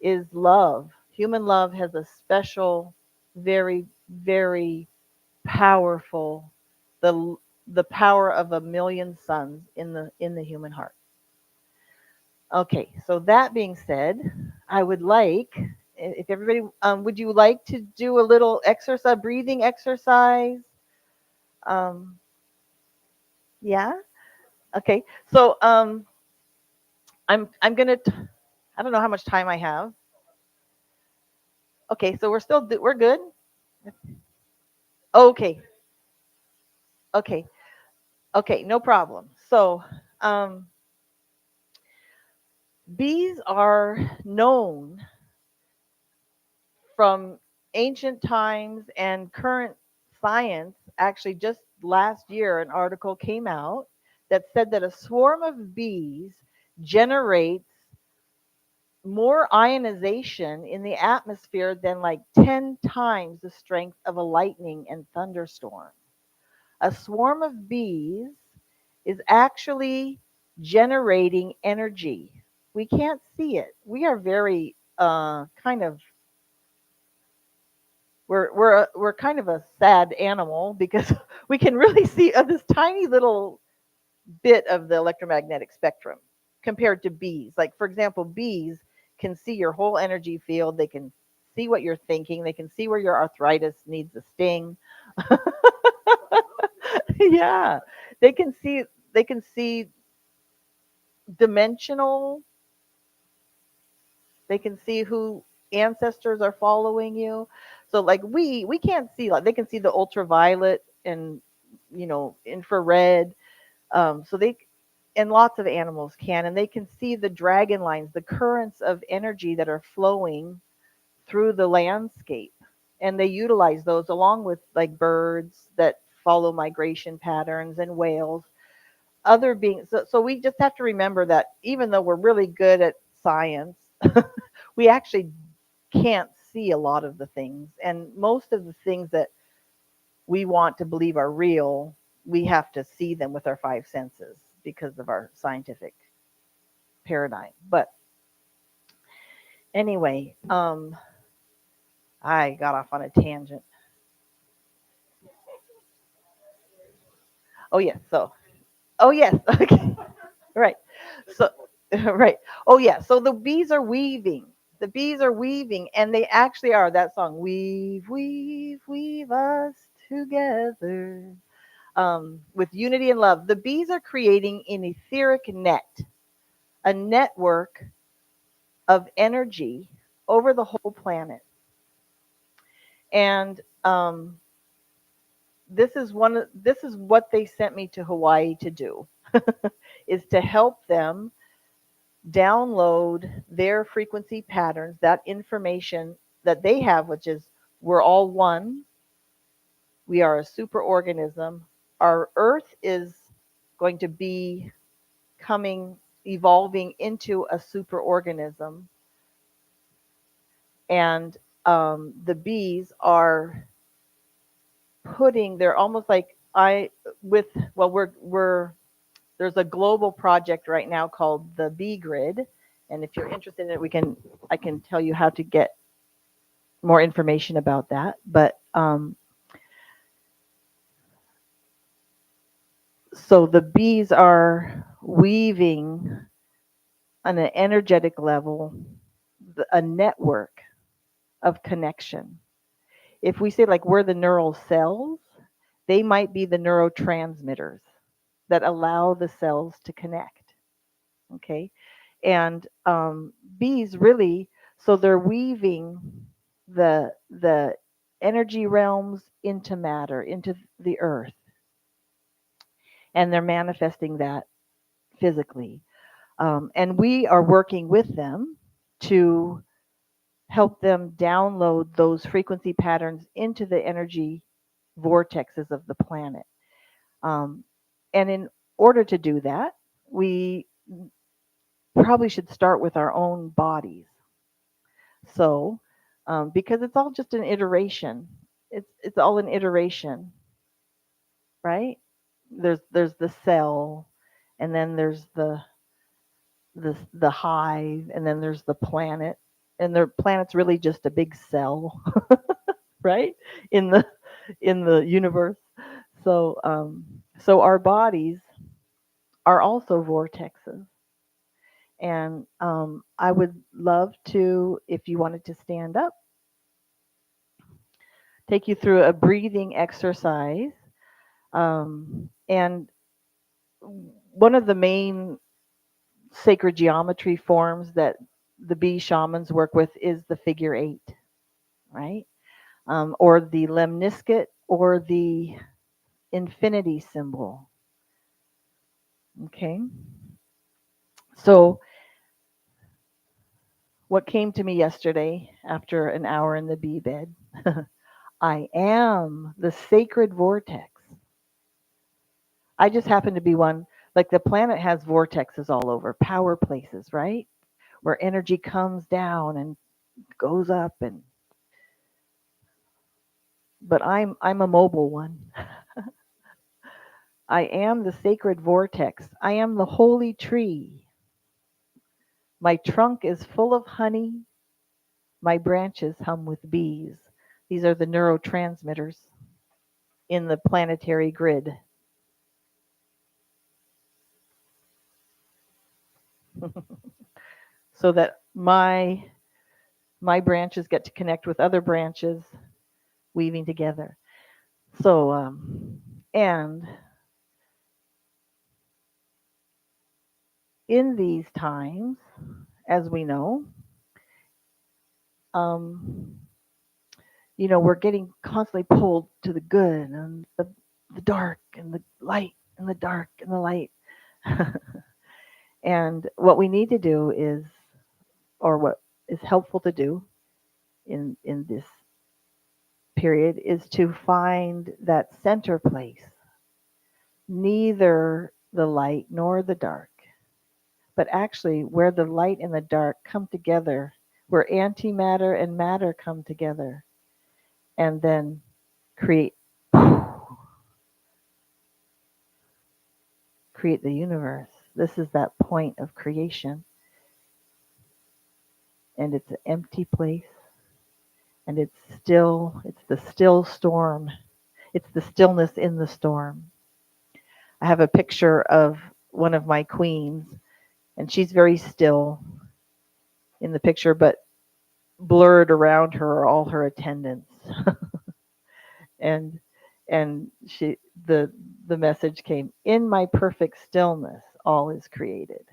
is love. Human love has a special, very, very powerful, the the power of a million suns in the human heart. Okay, so that being said, I would like, if everybody, would you like to do a little exercise, breathing exercise? Um, yeah. Okay. So I'm gonna. I don't know how much time I have. Okay, so we're good. Okay. Okay. Okay, no problem. So, um, bees are known from ancient times and current science. Actually, just last year, an article came out that said that a swarm of bees generates more ionization in the atmosphere than like 10 times the strength of a lightning and thunderstorm. A swarm of bees is actually generating energy. We can't see it. We are very kind of we're kind of a sad animal because we can really see this tiny little bit of the electromagnetic spectrum compared to bees. Like for example, bees can see your whole energy field. They can see what you're thinking. They can see where your arthritis needs a sting. Yeah, they can see they can see dimensional. They can see who ancestors are following you. So like we can't see, like they can see the ultraviolet and infrared. So they and lots of animals can, and they can see the dragon lines, the currents of energy that are flowing through the landscape, and they utilize those along with like birds that follow migration patterns and whales, other beings. So we just have to remember that even though we're really good at science, we actually can't see a lot of the things, and most of the things that we want to believe are real, we have to see them with our five senses because of our scientific paradigm. But anyway, I got off on a tangent. Oh yes, so oh yes, okay, right. So right. Oh yeah, so the bees are weaving. The bees are weaving, and they actually are that song. Weave, weave, weave us together. With unity and love. The bees are creating an etheric net, a network of energy over the whole planet. And this is what they sent me to Hawaii to do, is to help them download their frequency patterns, that information that they have, which is we're all one, we are a superorganism. Our Earth is going to be coming, evolving into a superorganism, and the bees are they're almost like we're there's a global project right now called the Bee Grid, and if you're interested in it, I can tell you how to get more information about that. But so the bees are weaving on an energetic level a network of connection. If we say like we're the neural cells, they might be the neurotransmitters that allow the cells to connect. Okay. And bees really, so they're weaving the energy realms into matter, into the earth, and they're manifesting that physically. And we are working with them to help them download those frequency patterns into the energy vortexes of the planet. Um, and in order to do that, we probably should start with our own bodies. So, because it's all just an iteration, it's all an iteration, right? There's the cell, and then there's the hive, and then there's the planet, and the planet's really just a big cell, right? In the universe. So our bodies are also vortexes. And I would love to, if you wanted to stand up, take you through a breathing exercise. And one of the main sacred geometry forms that the bee shamans work with is the figure eight, right? Or the lemniscate or the infinity symbol. Okay. So, what came to me yesterday after an hour in the bee bed? I am the sacred vortex. I just happen to be one. Like the planet has vortexes all over, power places, right? Where energy comes down and goes up, and but I'm a mobile one. I am the sacred vortex. I am the holy tree. My trunk is full of honey. My branches hum with bees. These are the neurotransmitters in the planetary grid. So that my branches get to connect with other branches, weaving together. So and in these times, as we know, um, we're getting constantly pulled to the good and the dark and the light and the dark and the light. And what we need to do is, or what is helpful to do in this period, is to find that center place, neither the light nor the dark, but actually where the light and the dark come together, where antimatter and matter come together, and then create the universe. This is that point of creation, and it's an empty place, and it's still. It's the still storm. It's the stillness in the storm. I have a picture of one of my queens, and she's very still in the picture, but blurred around her are all her attendants. and she the message came, in my perfect stillness all is created.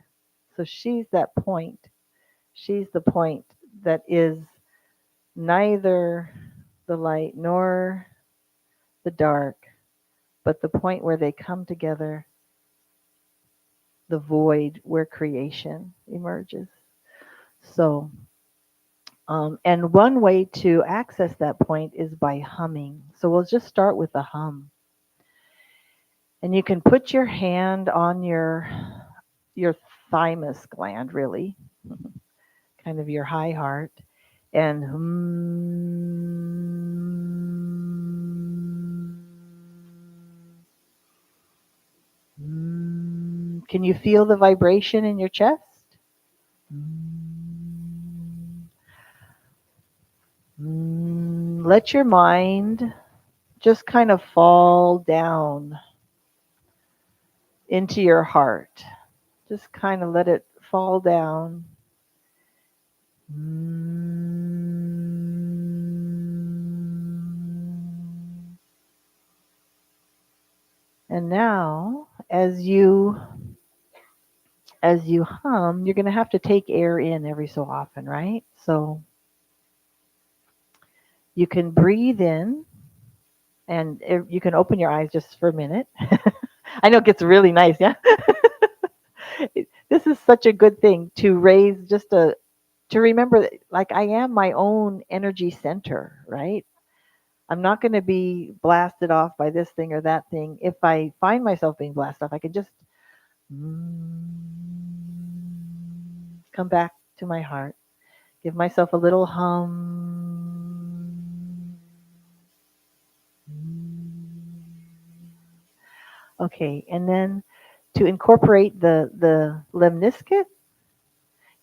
So she's that point. She's the point that is neither the light nor the dark, but the point where they come together, the void where creation emerges. So, and one way to access that point is by humming. So we'll just start with a hum. And you can put your hand on your thymus gland, really, kind of your high heart, and can you feel the vibration in your chest? Let your mind just kind of fall down into your heart. Just kind of let it fall down. And now, as you hum, you're going to have to take air in every so often, right? So you can breathe in, and you can open your eyes just for a minute. I know it gets really nice, yeah? This is such a good thing to raise, to remember that, like, I am my own energy center, right? I'm not going to be blasted off by this thing or that thing. If I find myself being blasted off, I can just come back to my heart, give myself a little hum. Okay, and then to incorporate the lemniscate,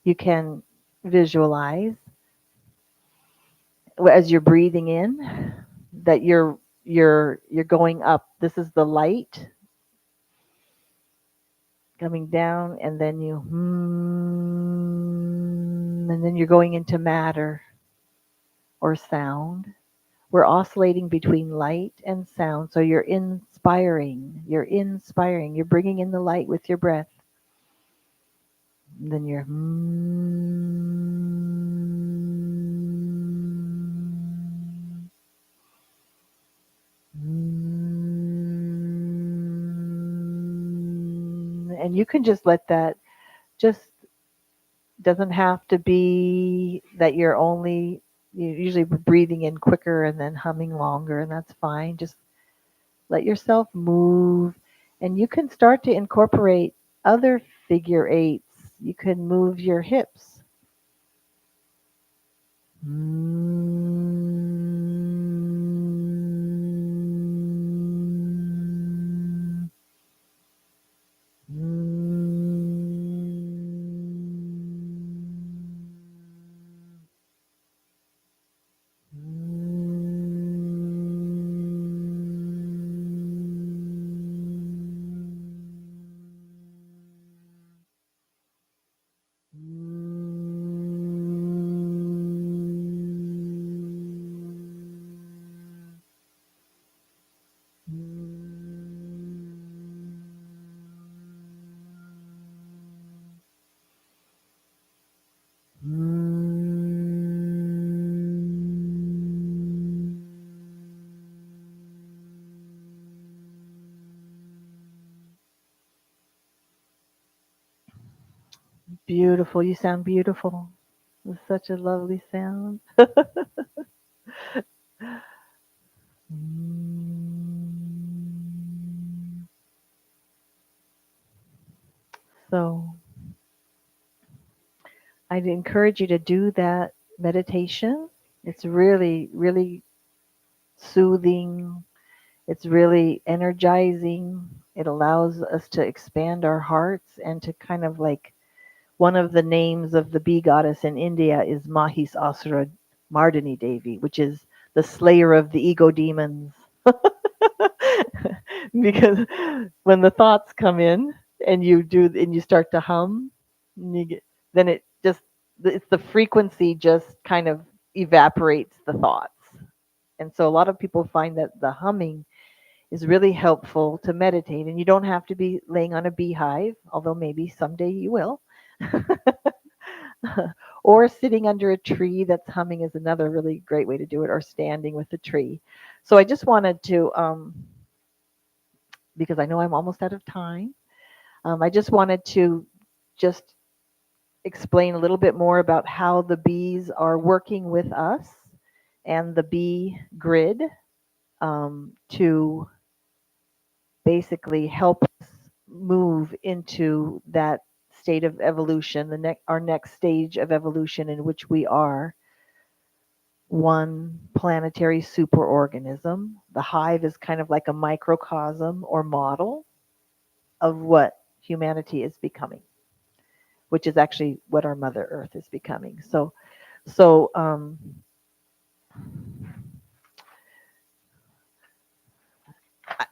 you can visualize as you're breathing in that you're going up. This is the light coming down, and then and then you're going into matter or sound. We're oscillating between light and sound, so you're inspiring. You're bringing in the light with your breath. And then you're And you can just let that just doesn't have to be that you're only usually breathing in quicker and then humming longer, and that's fine. Just let yourself move, and you can start to incorporate other figure eights. You can move your hips. Beautiful. You sound beautiful. It's such a lovely sound. So I'd encourage you to do that meditation. It's really, really soothing. It's really energizing. It allows us to expand our hearts and to kind of like one of the names of the bee goddess in India is Mahis Asura Mardini Devi, which is the slayer of the ego demons. Because when the thoughts come in and you start to hum, and then it just it's the frequency just kind of evaporates the thoughts. And so a lot of people find that the humming is really helpful to meditate, and you don't have to be laying on a beehive, although maybe someday you will. Or sitting under a tree that's humming is another really great way to do it, or standing with the tree. So I just wanted to, because I know I'm almost out of time, I just wanted to just explain a little bit more about how the bees are working with us and the bee grid to basically help us move into that state of evolution, our next stage of evolution in which we are one planetary superorganism. The hive is kind of like a microcosm or model of what humanity is becoming, which is actually what our Mother Earth is becoming. So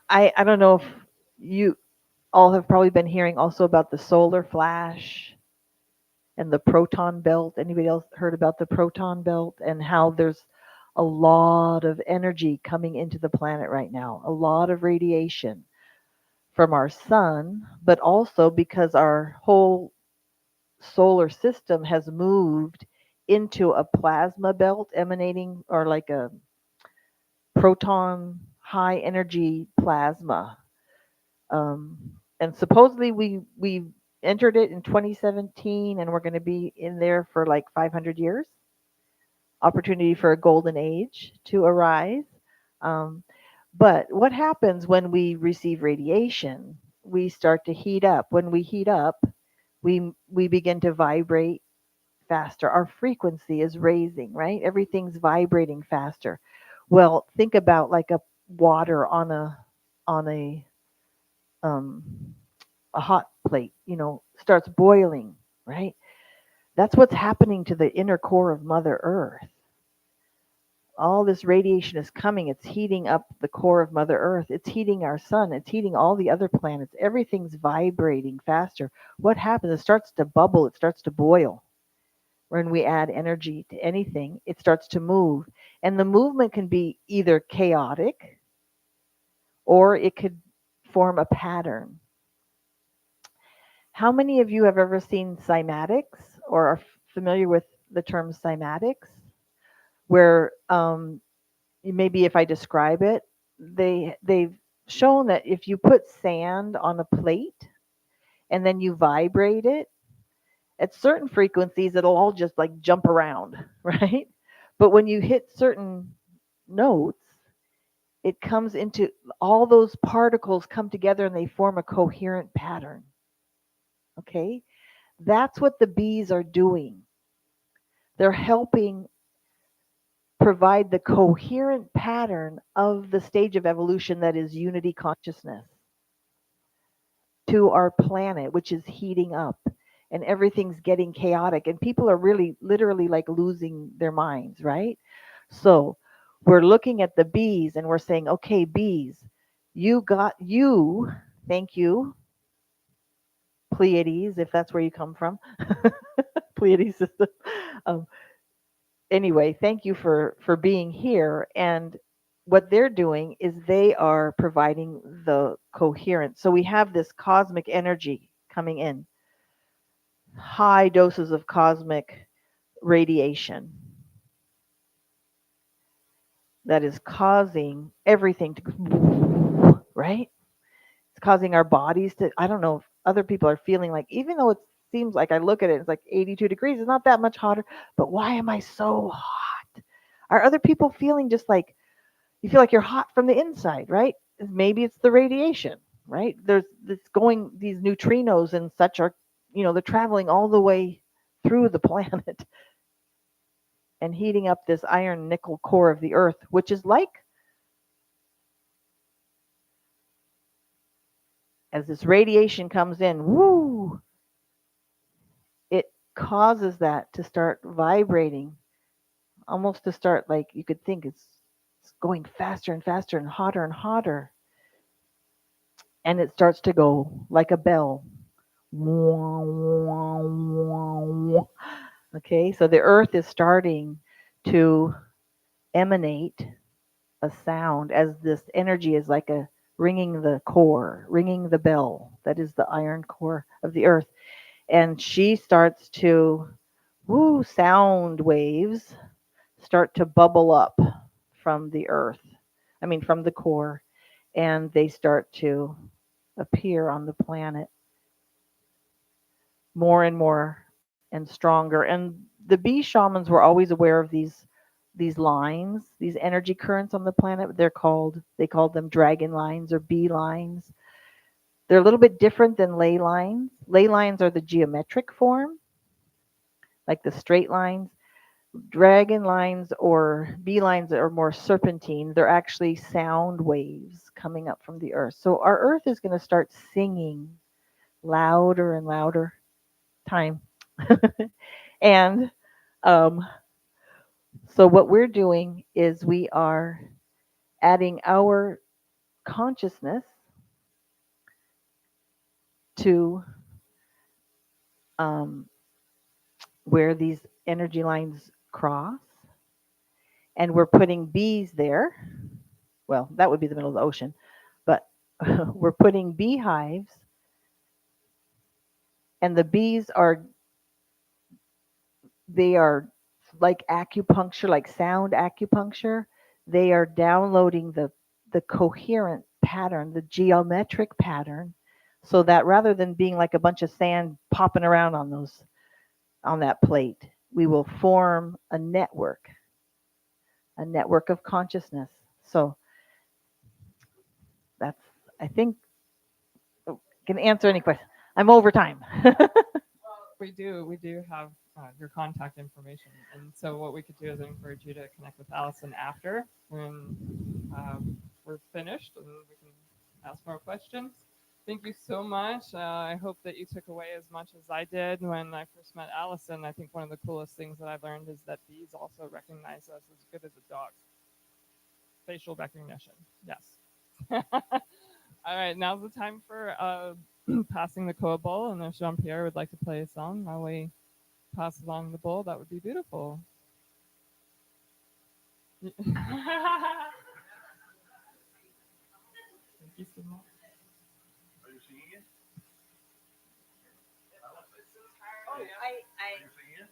I don't know if you all have probably been hearing also about the solar flash and the proton belt. Anybody else heard about the proton belt and how there's a lot of energy coming into the planet right now, a lot of radiation from our sun, but also because our whole solar system has moved into a plasma belt emanating or like a proton high energy plasma. Um, and supposedly we entered it in 2017, and we're going to be in there for like 500 years. Opportunity for a golden age to arise. Um, but what happens when we receive radiation? We start to heat up. When we heat up, we begin to vibrate faster. Our frequency is raising, right? Everything's vibrating faster. Well, think about like a water on um, a hot plate, starts boiling, right? That's what's happening to the inner core of Mother Earth. All this radiation is coming. It's heating up the core of Mother Earth. It's heating our sun. It's heating all the other planets. Everything's vibrating faster. What happens? It starts to bubble. It starts to boil. When we add energy to anything, it starts to move. And the movement can be either chaotic or it could form a pattern. How many of you have ever seen cymatics or are familiar with the term cymatics? Where maybe if I describe it, they've shown that if you put sand on a plate and then you vibrate it, at certain frequencies, it'll all just like jump around, right? But when you hit certain notes, it comes into all those particles come together and they form a coherent pattern. Okay? That's what the bees are doing. They're helping provide the coherent pattern of the stage of evolution that is unity consciousness to our planet, which is heating up and everything's getting chaotic and people are really literally like losing their minds, right? So we're looking at the bees and we're saying, okay, bees, you, thank you, Pleiades, if that's where you come from, Pleiades system. Um, anyway, thank you for being here. And what they're doing is they are providing the coherence. So we have this cosmic energy coming in, high doses of cosmic radiation that is causing everything to go, right? It's causing our bodies to, I don't know if other people are feeling like, even though it seems like I look at it, it's like 82 degrees, it's not that much hotter, but why am I so hot? Are other people feeling just like, you feel like you're hot from the inside, right? Maybe it's the radiation, right? There's this going, these neutrinos and such are, they're traveling all the way through the planet and heating up this iron nickel core of the earth, which is like, as this radiation comes in, woo, it causes that to start vibrating, almost to start like you could think it's going faster and faster and hotter and hotter. And it starts to go like a bell. Okay, so the earth is starting to emanate a sound as this energy is like a ringing the core, ringing the bell. That is the iron core of the earth. And she starts to, sound waves start to bubble up from the earth. I mean, from the core. And they start to appear on the planet more and more and stronger. And the bee shamans were always aware of these lines, these energy currents on the planet. They called them dragon lines or bee lines. They're a little bit different than ley lines. Ley lines are the geometric form, like the straight lines. Dragon lines or bee lines are more serpentine. They're actually sound waves coming up from the earth. So our earth is going to start singing louder and louder time. And so what we're doing is we are adding our consciousness to where these energy lines cross, and we're putting bees there. Well, that would be the middle of the ocean, but we're putting beehives, and the bees they are like acupuncture, like sound acupuncture. They are downloading the coherent pattern, the geometric pattern, so that rather than being like a bunch of sand popping around on that plate, we will form a network of consciousness. So that's, I think, can answer any question. I'm over time. We do have your contact information, and so what we could do is encourage you to connect with Alison after when we're finished, and we can ask more questions. Thank you so much. I hope that you took away as much as I did when I first met Alison. I think one of the coolest things that I've learned is that bees also recognize us as good as a dog. Facial recognition, yes. All right, now's the time for passing the koa bowl, and if Jean-Pierre would like to play a song while we pass along the bowl, that would be beautiful. Thank you so much. Are you singing it? Oh, Are you singing it?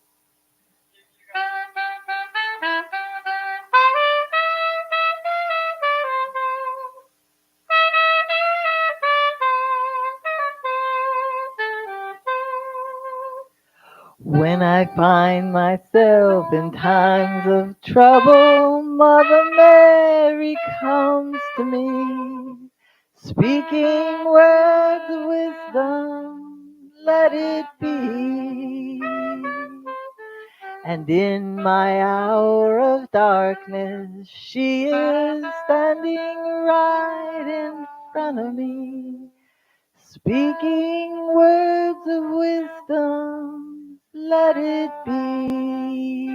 When I find myself in times of trouble, Mother Mary comes to me, speaking words of wisdom, let it be. And in my hour of darkness, she is standing right in front of me, speaking words of wisdom, let it be.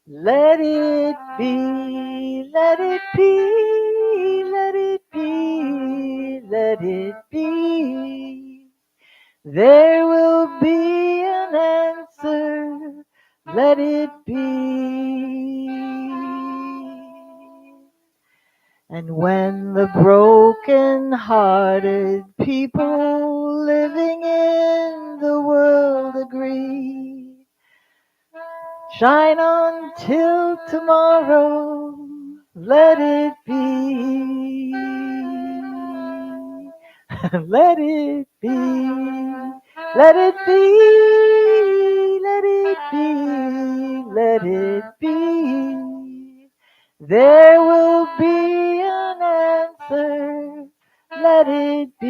Let it be, let it be, let it be, let it be. There will be an answer, let it be. And when the broken-hearted people living in the world agree, shine on till tomorrow, let it be. Let it be. Let it be. Let it be. Let it be. There will be an answer. Let it be.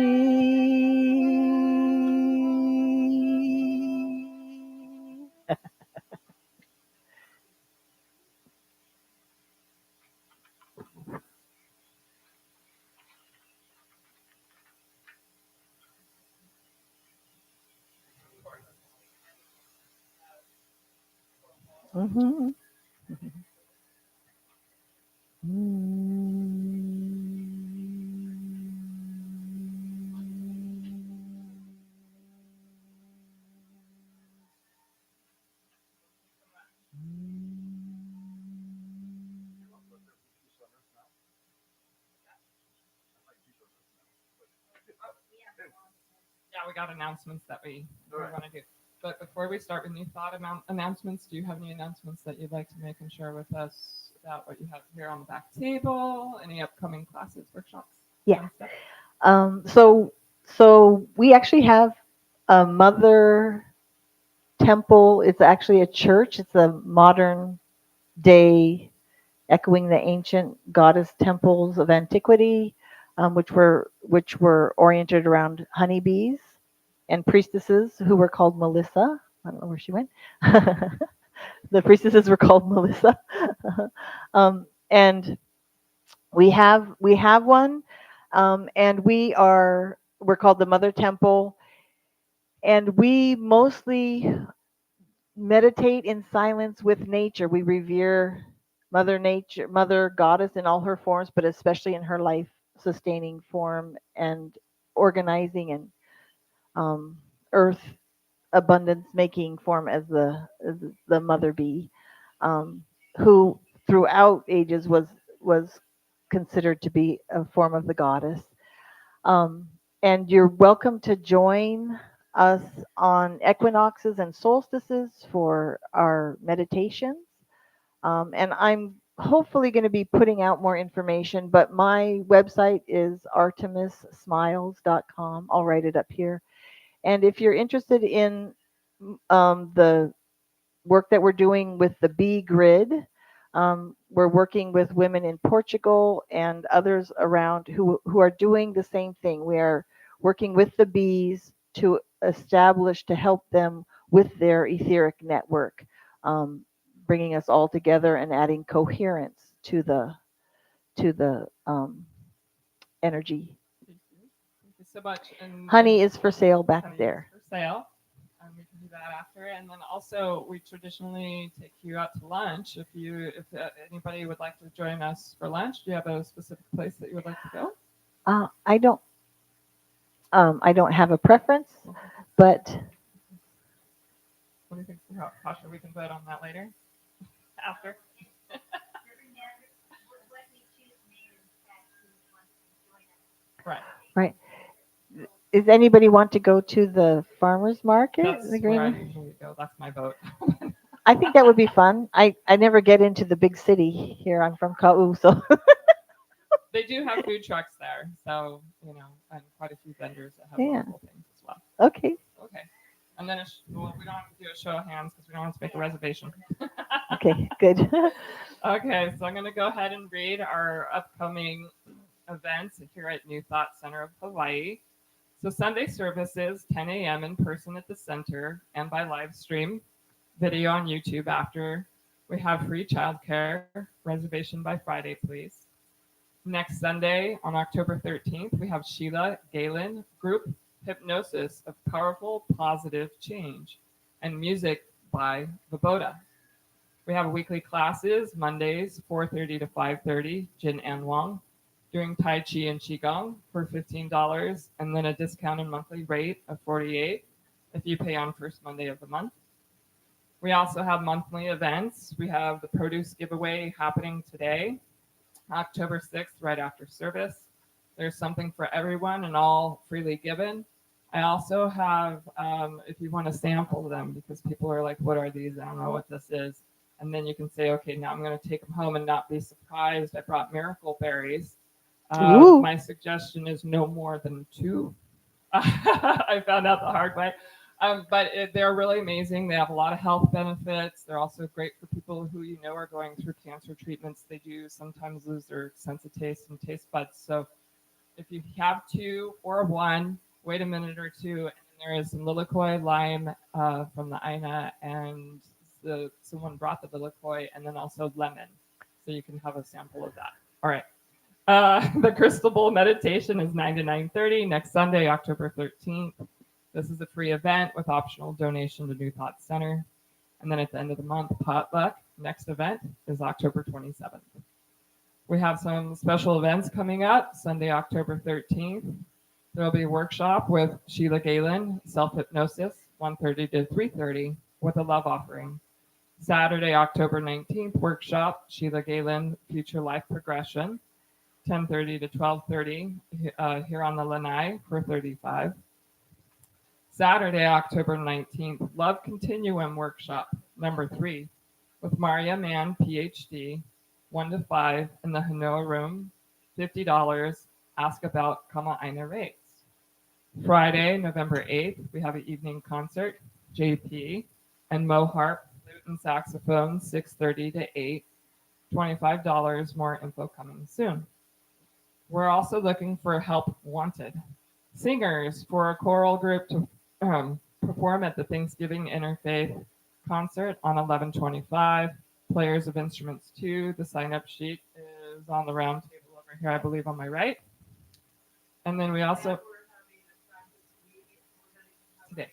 Mm-hmm. Yeah, we got announcements that we want to do. But before we start with new thought announcements, do you have any announcements that you'd like to make and share with us about what you have here on the back table? Any upcoming classes, workshops? Yeah. fun stuff? So we actually have a mother temple. It's actually a church. It's a modern day echoing the ancient goddess temples of antiquity, which were oriented around honeybees and priestesses who were called Melissa. I don't know where she went. The priestesses were called Melissa, and we have one, and we're called the Mother Temple, and we mostly meditate in silence with nature. We revere Mother Nature, Mother Goddess in all her forms, but especially in her life sustaining form and organizing and earth abundance making form as the mother bee, who throughout ages was considered to be a form of the goddess. Um, and you're welcome to join us on equinoxes and solstices for our meditations. And I'm hopefully going to be putting out more information, but my website is artemissmiles.com. I'll write it up here. And if you're interested in the work that we're doing with the bee grid, we're working with women in Portugal and others around who are doing the same thing. We are working with the bees to establish, to help them with their etheric network, bringing us all together and adding coherence to the energy. Thank you so much. And Honey is for sale back honey is there. for sale. We can do that after, and then also we traditionally take you out to lunch. If anybody would like to join us for lunch, do you have a specific place that you would like to go? I don't have a preference, but What do you think, Pasha? We can vote on that later, after. Right. right. Does anybody want to go to the farmers market? That's The where I green? usually go. That's my vote. I think that would be fun. I never get into the big city here. I'm from Kau, so They do have food trucks there, so and quite a few vendors that have yeah. local things as well. Okay. Okay. And then, well, we don't have to do a show of hands because we don't have to make a reservation. Okay, good. Okay, so I'm going to go ahead and read our upcoming events here at New Thought Center of Hawaii. So Sunday services, 10 a.m. in person at the center and by live stream, video on YouTube after. We have free childcare, reservation by Friday, please. Next Sunday on October 13th, we have Sheila Galen group hypnosis of powerful positive change and music by Vaboda. We have weekly classes, Mondays, 4:30 to 5:30, Jin and Wang, doing Tai Chi and Qigong for $15, and then a discounted monthly rate of $48 if you pay on first Monday of the month. We also have monthly events. We have the produce giveaway happening today, October 6th, right after service. There's something for everyone and all freely given. I also have, if you want to sample them, because people are like, what are these? I don't know what this is. And then you can say, okay, now I'm going to take them home and not be surprised. I brought miracle berries. My suggestion is no more than 2. I found out the hard way. But they're really amazing. They have a lot of health benefits. They're also great for people who you know are going through cancer treatments. They do sometimes lose their sense of taste and taste buds. So if you have 2 or 1, wait a minute or 2. And there is some lilikoi lime from the Aina, and someone brought the lilikoi, and then also lemon. So you can have a sample of that. All right. The Crystal Bowl meditation is 9 to 9:30 next Sunday, October 13th. This is a free event with optional donation to New Thought Center. And then at the end of the month, potluck. Next event is October 27th. We have some special events coming up. Sunday, October 13th, there will be a workshop with Sheila Galen, self-hypnosis, 1:30 to 3:30, with a love offering. Saturday, October 19th, workshop, Sheila Galen, future life progression, 10:30 to 12:30 here on the Lanai for 35. Saturday, October 19th, Love Continuum Workshop, number 3, with Maria Mann, PhD, 1 to 5 in the Hanoa room, $50, ask about Kama'aina rates. Friday, November 8th, we have an evening concert, JP, and Mo Harp, flute and saxophone, 6:30 to 8, $25, more info coming soon. We're also looking for help wanted. Singers for a choral group to perform at the Thanksgiving Interfaith concert on 11/25. Players of instruments too. The sign-up sheet is on the round table over here, I believe, on my right. And then we also today.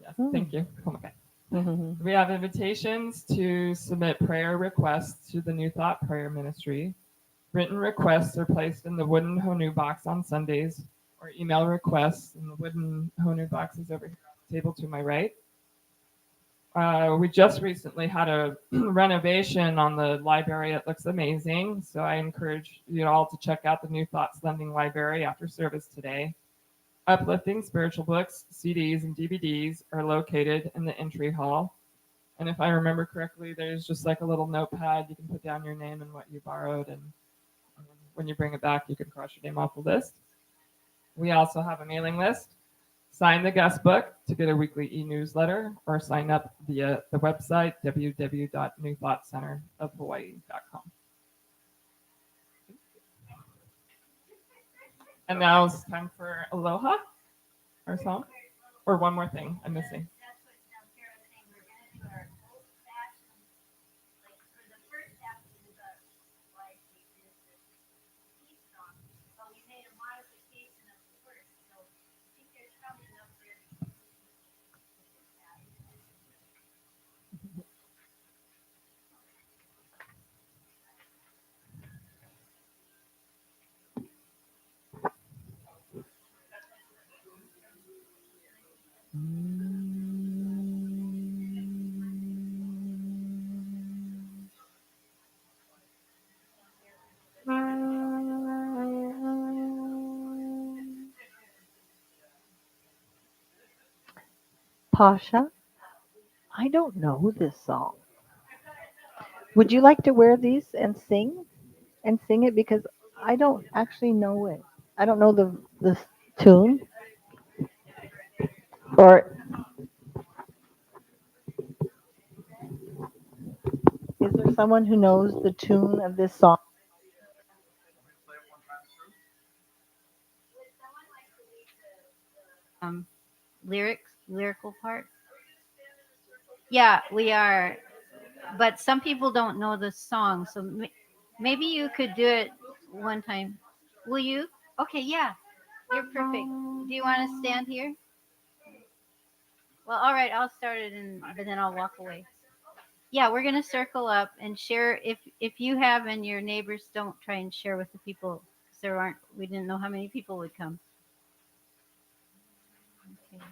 Yes, thank you. Oh my God. We have invitations to submit prayer requests to the New Thought Prayer Ministry. Written requests are placed in the wooden Honu box on Sundays, or email requests in the wooden Honu boxes over here on the table to my right. We just recently had a renovation on the library. It looks amazing. So I encourage you all to check out the New Thoughts Lending Library after service today. Uplifting spiritual books, CDs, and DVDs are located in the entry hall. And if I remember correctly, there's just like a little notepad. You can put down your name and what you borrowed. And when you bring it back, you can cross your name off the list. We also have a mailing list. Sign the guest book to get a weekly e-newsletter, or sign up via the website, www.newthoughtcenterofhawaii.com. And now it's time for Aloha, our song. Or one more thing I'm missing. Pasha, I don't know this song. Would you like to wear these and sing it? Because I don't actually know it. I don't know the tune. Or is there someone who knows the tune of this song? Lyrical part. Yeah, we are, but some people don't know the song, so maybe you could do it one time. Will you? Okay, yeah, you're perfect. Do you want to stand here? Well, all right, I'll start it, and but then I'll walk away. Yeah, we're gonna circle up and share. If you have and your neighbors, don't try and share with the people, 'cause there aren't. We didn't know how many people would come. Okay.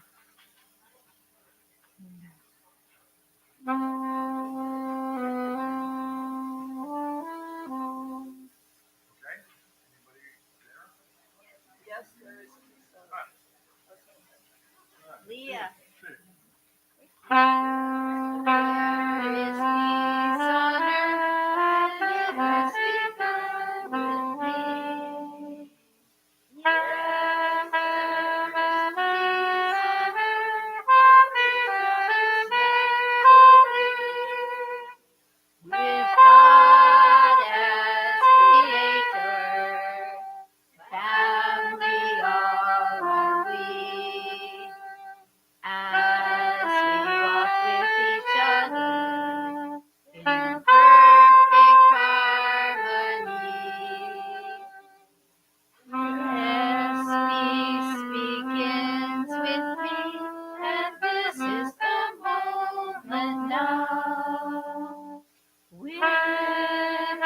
Leah. There is peace on earth, and it has begun with me. Yes, there is peace on earth, and it has begun with God as creator. Family all are we. As we walk with each other in perfect harmony. Yes, peace begins with me, and this is the moment now. With every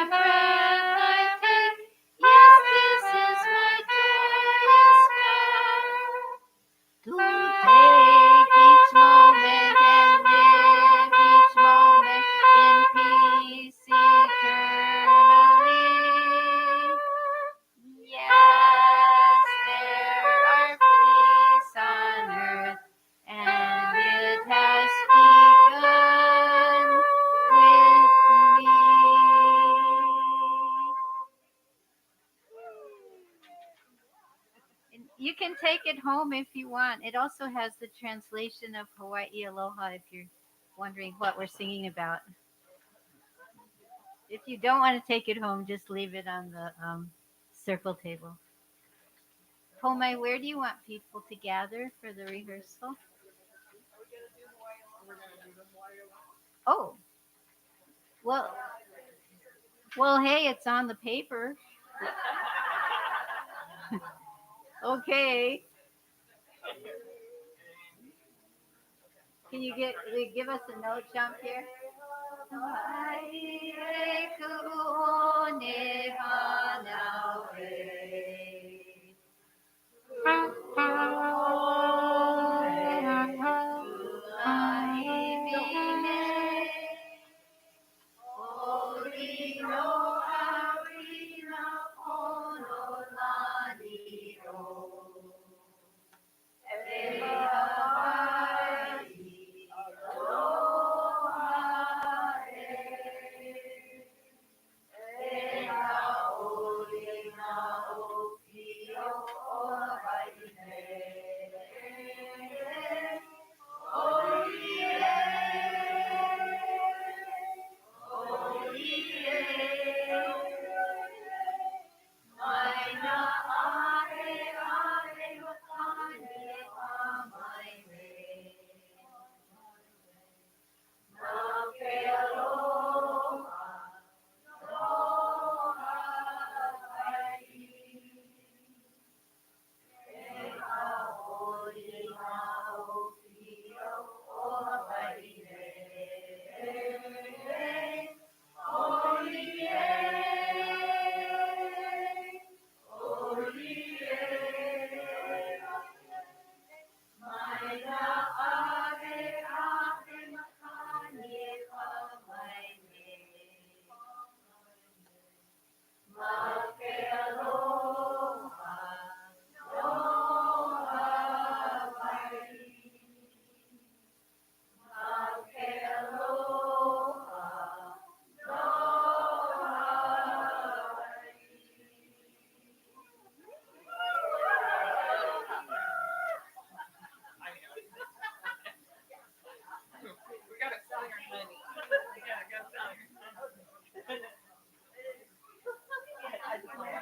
breath I take, yes, this is my joyous vow. To take each moment and live each moment in peace eternally. Yes, there are peace on earth, and it has begun with me. And you can take it home if you want. It also has the translation of Hawaii Aloha if you're wondering what we're singing about. If you don't want to take it home, just leave it on the circle table. Homai, where do you want people to gather for the rehearsal? Oh, well, hey, it's on the paper. Okay. Can you give us a note jump here?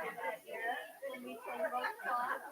When we sing both songs.